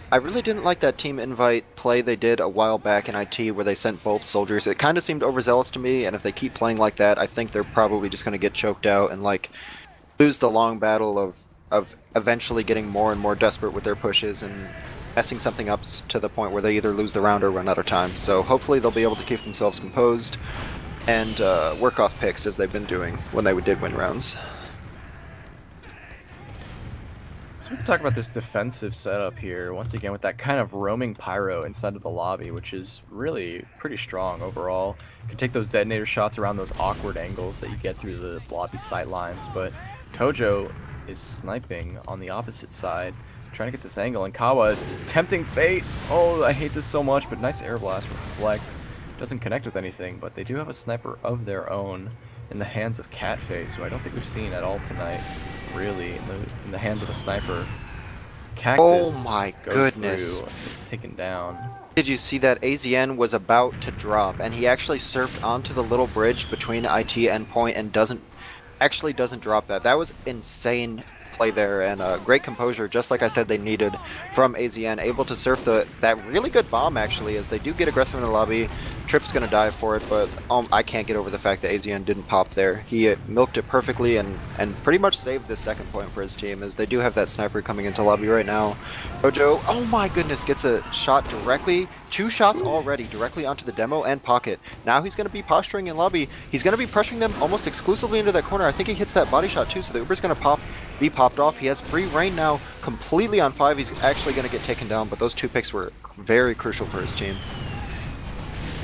I really didn't like that Team Invite play they did a while back in IT where they sent both soldiers. It kind of seemed overzealous to me, and if they keep playing like that, I think they're probably just going to get choked out and like lose the long battle of eventually getting more and more desperate with their pushes and messing something up to the point where they either lose the round or run out of time. So hopefully they'll be able to keep themselves composed and work off picks as they've been doing when they did win rounds. So we can talk about this defensive setup here, once again with that kind of roaming Pyro inside of the lobby, which is really pretty strong overall. You can take those detonator shots around those awkward angles that you get through the lobby sight lines, but Tojo is sniping on the opposite side, trying to get this angle, and Kawa, tempting fate. Oh, I hate this so much, but nice air blast, reflect. Doesn't connect with anything, but they do have a sniper of their own in the hands of Catface, who I don't think we've seen at all tonight, really, in the hands of a sniper. Cactus Oh my goes goodness. through, it's taken down. Did you see that AZN was about to drop, and he actually surfed onto the little bridge between IT and Point and doesn't drop that. That was insane play there, and great composure, just like I said they needed from AZN, able to surf that really good bomb actually, as they do get aggressive in the lobby. Trip's gonna die for it, but I can't get over the fact that AZN didn't pop there. He milked it perfectly and pretty much saved this second point for his team, as they do have that sniper coming into lobby right now. Tojo, oh my goodness, gets a shot directly, 2 shots already directly onto the demo and pocket. Now he's gonna be posturing in lobby. He's gonna be pressuring them almost exclusively into that corner. I think he hits that body shot too, so the Uber's gonna be popped off. He has free reign now, completely on 5. He's actually going to get taken down, but those 2 picks were very crucial for his team.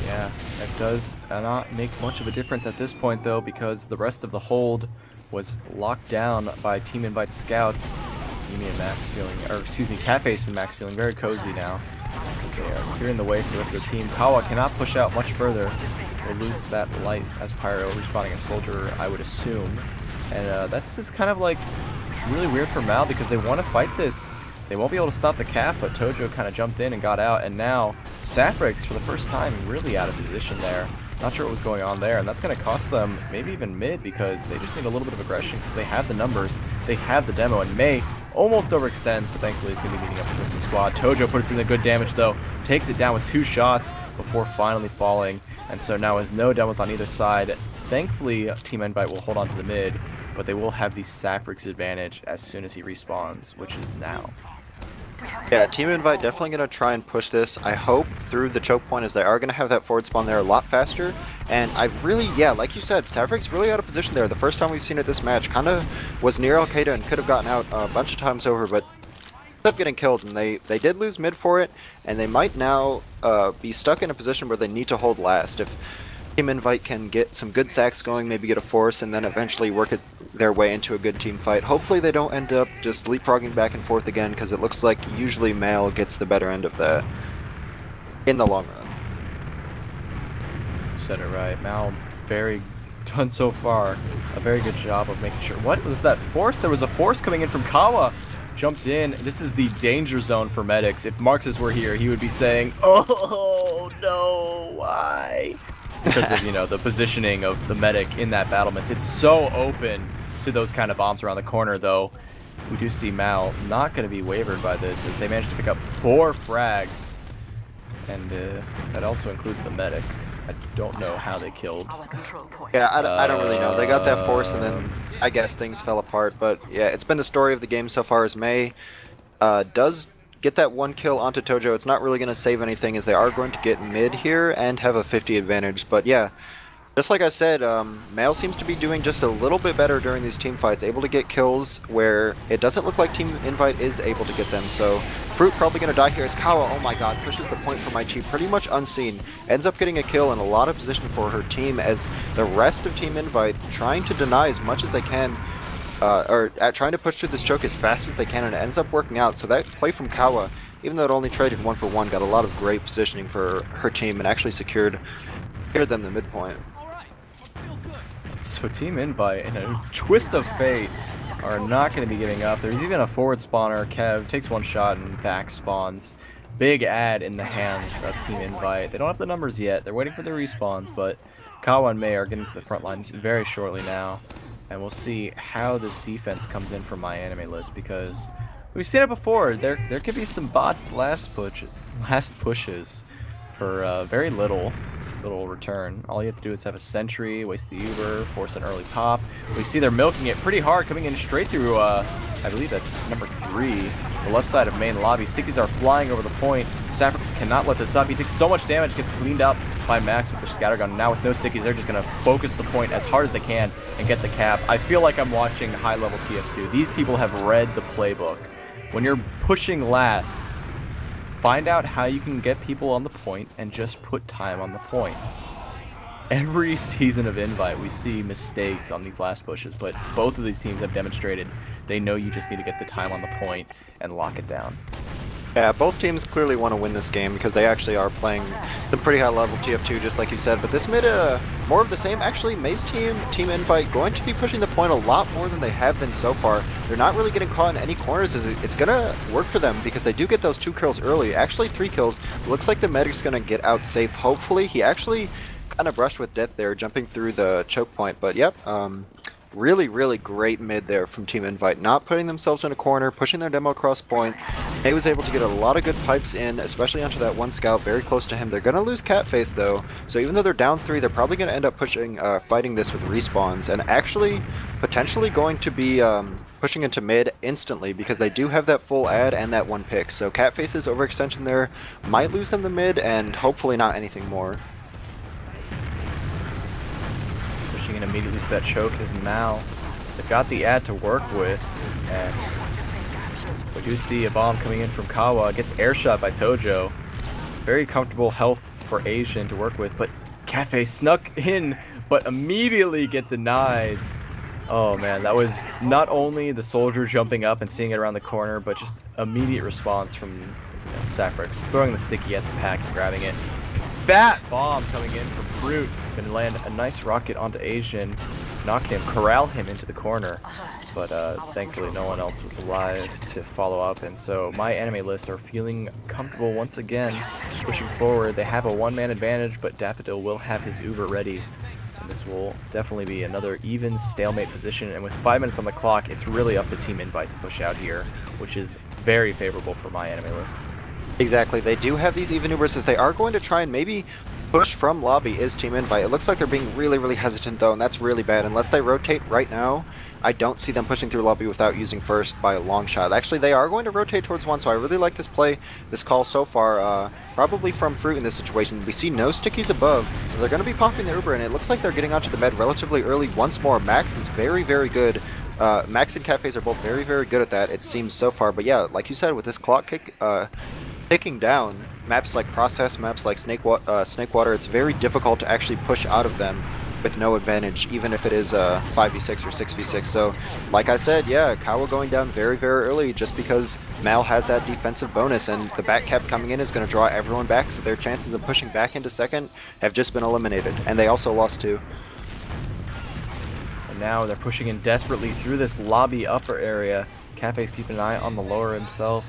Yeah, that does not make much of a difference at this point though, because the rest of the hold was locked down by Team Invite scouts. Mimi and Max feeling, or excuse me, Catface and Max feeling very cozy now, because they are clearing the way for the rest of the team. Kawa cannot push out much further. Will lose that life as Pyro respawning a soldier, I would assume. And that's just kind of like really weird for Mal, because they want to fight this. They won't be able to stop the cap, but Tojo kind of jumped in and got out, and now Safrix for the first time really out of position there. Not sure what was going on there, and that's going to cost them maybe even mid, because they just need a little bit of aggression, because they have the numbers, they have the demo, and May almost overextends, but thankfully he's going to be meeting up with this squad. Tojo puts in the good damage though, takes it down with 2 shots before finally falling, and so now with no demos on either side, thankfully Team Invite will hold on to the mid, but they will have the Safrix advantage as soon as he respawns, which is now. Yeah, Team Invite definitely going to try and push this, I hope, through the choke point, as they are going to have that forward spawn there a lot faster. And I really, yeah, like you said, Safrix really out of position there. The first time we've seen it this match kind of was near Al-Qaeda and could have gotten out a bunch of times over, but ended up getting killed, and they did lose mid for it, and they might now be stuck in a position where they need to hold last. If Team Invite can get some good sacks going, maybe get a force, and then eventually work their way into a good team fight. Hopefully they don't end up just leapfrogging back and forth again, because it looks like usually Male gets the better end of that in the long run. You said it right. Mal, very done so far. A very good job of making sure. What was that force? There was a force coming in from Kawa. Jumped in. This is the danger zone for medics. If Marxus were here, he would be saying, "Oh no, why?" Because of, you know, the positioning of the medic in that battlement. It's so open to those kind of bombs around the corner, though. We do see Mal not going to be wavered by this, as they managed to pick up 4 frags, and that also includes the medic. I don't know how they killed. Yeah, I don't really know. They got that force, and then I guess things fell apart. But yeah, it's been the story of the game so far, as May does get that 1 kill onto Tojo. It's not really going to save anything, as they are going to get mid here and have a 50 advantage. But yeah, just like I said, Male seems to be doing just a little bit better during these team fights, able to get kills where it doesn't look like Team Invite is able to get them. So Fruit probably going to die here as Kawa, oh my god, pushes the point from IT pretty much unseen, ends up getting a kill in a lot of position for her team, as the rest of Team Invite trying to deny as much as they can, trying to push through this choke as fast as they can, and it ends up working out. So that play from Kawa, even though it only traded 1 for 1, got a lot of great positioning for her team and actually secured them the midpoint. So Team Invite, in a twist of fate, are not going to be giving up. There's even a forward spawner. Kev takes one shot and back spawns. Big ad in the hands of Team Invite. They don't have the numbers yet. They're waiting for the respawns, but Kawa and May are getting to the front lines very shortly now. And we'll see how this defense comes in from MyAnimeList, because we've seen it before. There could be some bot last pushes for very little return. All you have to do is have a sentry, waste the Uber, force an early pop. We see they're milking it pretty hard, coming in straight through, I believe that's number 3, the left side of main lobby. Stickies are flying over the point. Saffrix cannot let this up. He takes so much damage, gets cleaned up by Max with their scattergun. Now with no stickies, they're just going to focus the point as hard as they can and get the cap. I feel like I'm watching high-level TF2. These people have read the playbook. When you're pushing last, find out how you can get people on the point and just put time on the point. Every season of Invite, we see mistakes on these last pushes, but both of these teams have demonstrated they know you just need to get the time on the point and lock it down. Yeah, both teams clearly want to win this game because they actually are playing the pretty high level TF2 just like you said, but this made more of the same. Actually, May's Team Invite, going to be pushing the point a lot more than they have been so far. They're not really getting caught in any corners. It's going to work for them because they do get those 2 kills early. Actually, 3 kills. Looks like the medic's going to get out safe, hopefully. He actually kind of brushed with death there, jumping through the choke point, but yep. Really great mid there from Team Invite, not putting themselves in a corner, pushing their demo across point. He was able to get a lot of good pipes in, especially onto that one scout very close to him. They're going to lose Catface though, so even though they're down 3, they're probably going to end up pushing, fighting this with respawns, and actually potentially going to be pushing into mid instantly because they do have that full ad and that 1 pick. So Catface's overextension there might lose them the mid, and hopefully not anything more. Pushing in immediately for that choke is Mal. They've got the ad to work with, and we do see a bomb coming in from Kawa. Gets airshot by Tojo. Very comfortable health for Asian to work with, but Cafe snuck in, but immediately get denied. Oh man, that was not only the soldier jumping up and seeing it around the corner, but just immediate response from Saffrix, throwing the sticky at the pack and grabbing it. Fat bomb coming in from Fruit. Gonna land a nice rocket onto Asian, knock him, corral him into the corner. But thankfully no one else was alive to follow up, and so MyAnimeList are feeling comfortable once again, pushing forward. They have a 1-man advantage, but Daffodil will have his Uber ready. And this will definitely be another even stalemate position, and with 5 minutes on the clock, it's really up to Team Invite to push out here, which is very favorable for MyAnimeList. Exactly, they do have these even Ubers, as they are going to try and maybe push from lobby is Team Invite. It looks like they're being really hesitant though, and that's really bad. Unless they rotate right now, I don't see them pushing through lobby without using first by a long shot. Actually, they are going to rotate towards 1, so I really like this play, this call so far, probably from Fruit in this situation. We see no stickies above, so they're going to be popping the Uber, and it looks like they're getting onto the med relatively early once more. Max is very good. Max and Cafes are both very good at that, it seems so far. But yeah, like you said, with this clock ticking down, maps like Process, maps like Snakewater, it's very difficult to actually push out of them with no advantage, even if it is 5v6 or 6v6. So, like I said, yeah, Kawa going down very early just because Mal has that defensive bonus, and the back cap coming in is going to draw everyone back, so their chances of pushing back into second have just been eliminated, and they also lost 2. And now they're pushing in desperately through this lobby upper area. Cafe's keeping an eye on the lower himself.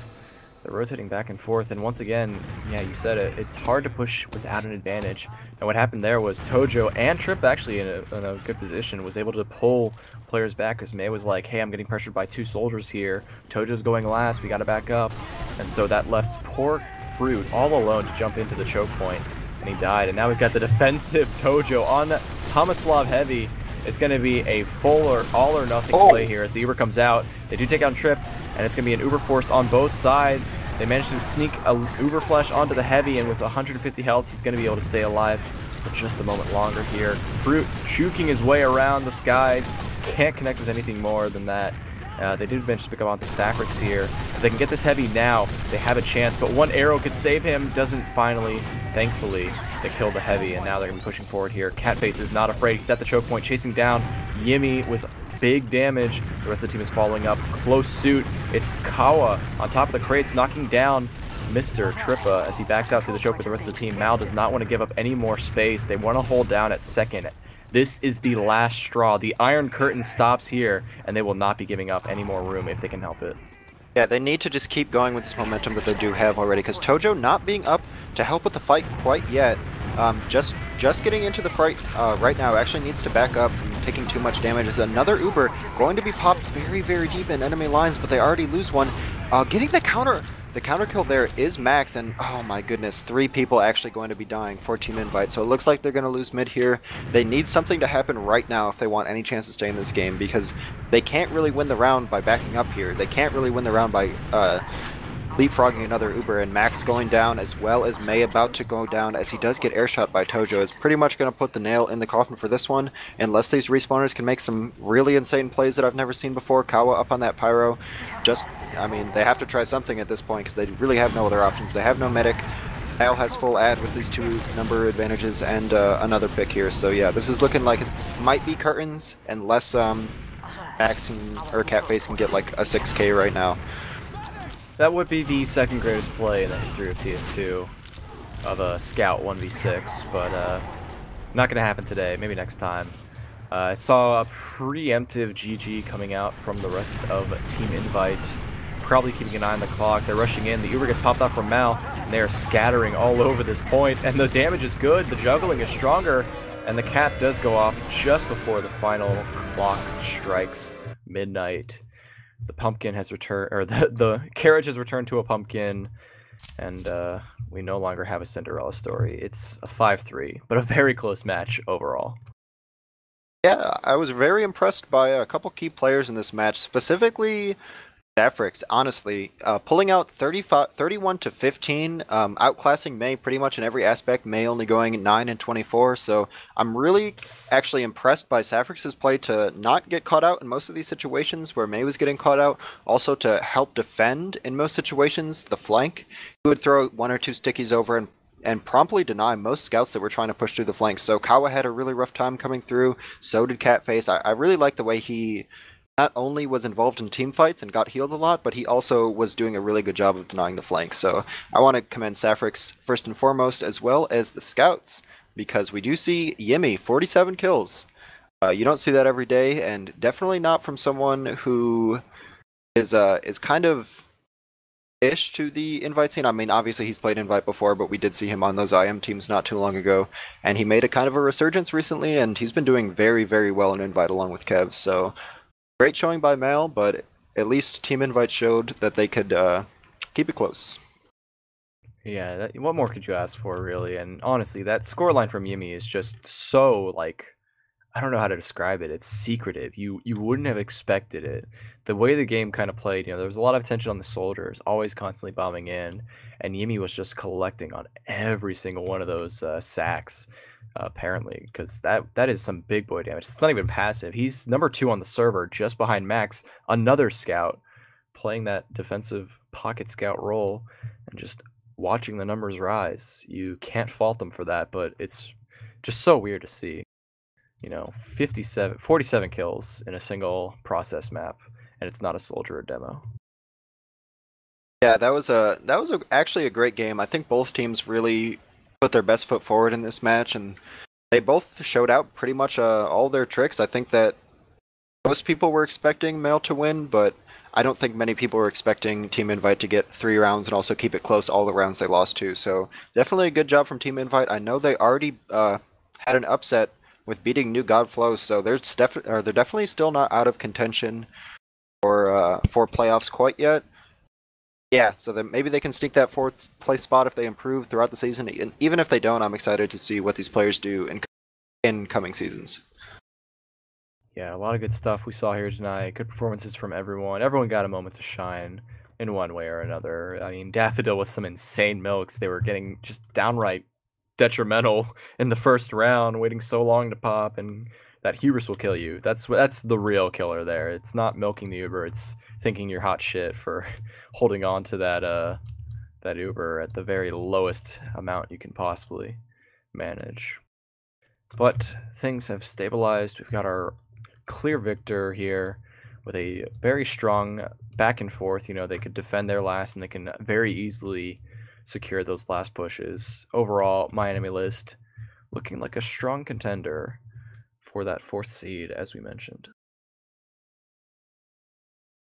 They're rotating back and forth, and once again, yeah, you said it, it's hard to push without an advantage. And what happened there was Tojo and Trip, actually in a good position, was able to pull players back, because May was like, hey, I'm getting pressured by 2 soldiers here. Tojo's going last, we gotta back up. And so that left poor Fruit all alone to jump into the choke point, and he died. And now we've got the defensive Tojo on Tomislav Heavy. It's going to be a full or all or nothing play here as the Uber comes out. They do take out Trip, and it's going to be an Uber force on both sides. They managed to sneak a Uber flash onto the Heavy, and with 150 health, he's going to be able to stay alive for just a moment longer here. Fruit juking his way around the skies. Can't connect with anything more than that. They did manage to pick up onto Saffrix here. If they can get this Heavy now, they have a chance, but one arrow could save him. Doesn't finally, thankfully. They killed the Heavy, and now they're going to be pushing forward here. Catface is not afraid. He's at the choke point, chasing down Yimmy with big damage. The rest of the team is following up. Close suit. It's Kawa on top of the crates, knocking down Mr. Trippa as he backs out through the choke with the rest of the team. Mal does not want to give up any more space. They want to hold down at second. This is the last straw. The Iron Curtain stops here, and they will not be giving up any more room if they can help it. Yeah, they need to just keep going with this momentum that they do have already, because Tojo not being up to help with the fight quite yet, just getting into the fight right now actually needs to back up from taking too much damage. As another Uber going to be popped very, very deep in enemy lines, but they already lose one. Getting the counter kill there is Max, and oh my goodness, 3 people actually going to be dying for Team Invite. So it looks like they're going to lose mid here. They need something to happen right now if they want any chance to stay in this game, because they can't really win the round by backing up here. They can't really win the round by leapfrogging another Uber, and Max going down, as well as May about to go down as he does get airshot by Tojo, is pretty much going to put the nail in the coffin for this one, unless these respawners can make some really insane plays that I've never seen before. Kawa up on that Pyro. I mean, they have to try something at this point because they really have no other options. They have no medic. Al has full ad with these 2 number advantages and another pick here. So yeah, this is looking like it might be curtains, unless Max or Catface can get like a 6k right now. That would be the second greatest play in the history of TF2 of a Scout 1v6, but not going to happen today, maybe next time. I saw a preemptive GG coming out from the rest of Team Invite, probably keeping an eye on the clock. They're rushing in, the Uber gets popped off from Mal, and they're scattering all over this point, and the damage is good, the juggling is stronger, and the cap does go off just before the final clock strikes midnight. The pumpkin has returned, or the carriage has returned to a pumpkin, and we no longer have a Cinderella story. It's a 5-3, but a very close match overall. Yeah, I was very impressed by a couple key players in this match, specifically Zafrix, honestly. Pulling out 31 to 15, outclassing May pretty much in every aspect. May only going 9 and 24, so I'm really actually impressed by Zafrix's play to not get caught out in most of these situations where May was getting caught out. Also to help defend in most situations the flank. He would throw 1 or 2 stickies over and promptly deny most scouts that were trying to push through the flanks. So Kawa had a really rough time coming through, so did Catface. I really like the way he not only was involved in team fights and got healed a lot, but he also was doing a really good job of denying the flanks. So I want to commend Zafrix first and foremost, as well as the scouts, because we do see Yimmy, 47 kills. You don't see that every day, and definitely not from someone who is kind of ish to the Invite scene. I mean, obviously he's played Invite before, but we did see him on those IM teams not too long ago, and he made a kind of a resurgence recently, and he's been doing very, very well in Invite along with Kev. So great showing by Mal, but at least Team Invite showed that they could keep it close. Yeah, what more could you ask for, really? And honestly, that scoreline from Yimmy is just so, like, I don't know how to describe it. It's secretive. You wouldn't have expected it. The way the game kind of played, there was a lot of attention on the soldiers, always constantly bombing in, and Yimmy was just collecting on every single one of those sacks, apparently, because that is some big boy damage. It's not even passive. He's number 2 on the server, just behind Max, another scout, playing that defensive pocket scout role, and just watching the numbers rise. You can't fault them for that, but it's just so weird to see. 47 kills in a single process map, and it's not a soldier or demo. Yeah, that was actually a great game. I think both teams really put their best foot forward in this match, and they both showed out pretty much all their tricks. I think that most people were expecting Male to win, but I don't think many people were expecting Team Invite to get 3 rounds and also keep it close all the rounds they lost to. So definitely a good job from Team Invite. I know they already had an upset with beating New God Flow, so they're definitely still not out of contention for playoffs quite yet. Yeah, so then maybe they can sneak that 4th place spot if they improve throughout the season. And even if they don't, I'm excited to see what these players do in coming seasons. Yeah, a lot of good stuff we saw here tonight. Good performances from everyone. Everyone got a moment to shine in one way or another. I mean, Daffodil with some insane milks. They were getting just downright detrimental in the first round, waiting so long to pop, and that hubris will kill you. That's the real killer there. It's not milking the Uber, it's thinking you're hot shit for holding on to that Uber at the very lowest amount you can possibly manage. But things have stabilized. We've got our clear victor here with a very strong back and forth. They could defend their last, and they can very easily secure those last pushes. Overall, MyAnimeList looking like a strong contender for that 4th seed, as we mentioned.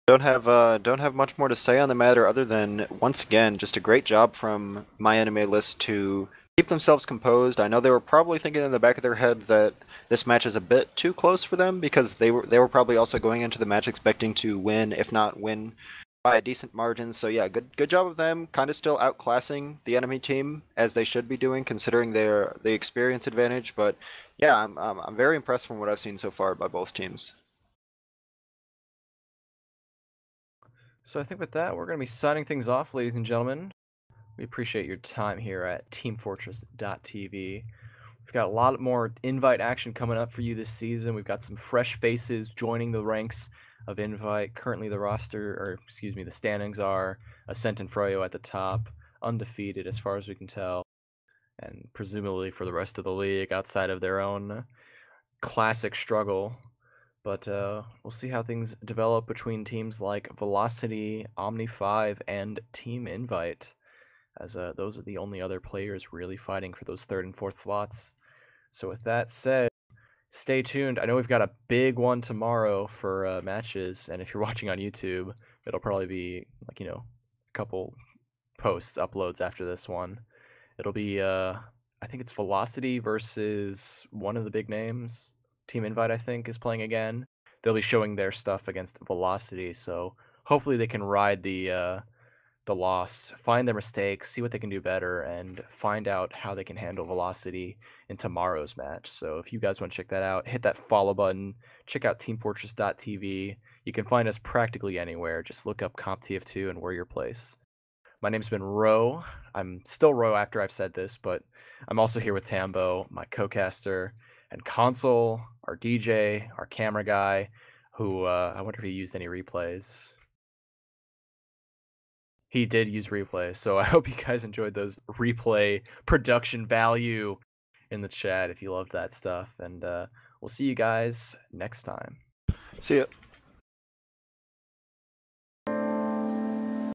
Don't have much more to say on the matter other than, once again, just a great job from MyAnimeList to keep themselves composed. I know they were probably thinking in the back of their head that this match is a bit too close for them, because they were probably also going into the match expecting to win, if not win by a decent margin. So yeah, good job of them, kind of still outclassing the enemy team as they should be doing, considering the experience advantage. But yeah, I'm very impressed from what I've seen so far by both teams. So I think with that, we're going to be signing things off, ladies and gentlemen. We appreciate your time here at teamfortress.tv. We've got a lot more invite action coming up for you this season. We've got some fresh faces joining the ranks of invite. Currently the standings are Ascent and Froyo at the top, undefeated as far as we can tell, and presumably for the rest of the league outside of their own classic struggle. But we'll see how things develop between teams like Velocity, Omni5, and Team Invite, as those are the only other players really fighting for those 3rd and 4th slots. So with that said, stay tuned. I know we've got a big one tomorrow for matches, and if you're watching on YouTube, it'll probably be like, a couple posts, uploads after this one. It'll be, I think it's Velocity versus one of the big names. Team Invite, I think, is playing again. They'll be showing their stuff against Velocity, so hopefully they can ride the loss, find their mistakes, see what they can do better, and find out how they can handle Velocity in tomorrow's match. So if you guys want to check that out, hit that follow button, check out teamfortress.tv. You can find us practically anywhere. Just look up CompTF2 and we're your place. My name's been Ro. I'm still Ro after I've said this, but I'm also here with Tambo, my co-caster, and Console, our DJ, our camera guy, who I wonder if he used any replays. He did use replays, so I hope you guys enjoyed those replay production value in the chat if you loved that stuff, and we'll see you guys next time. See ya.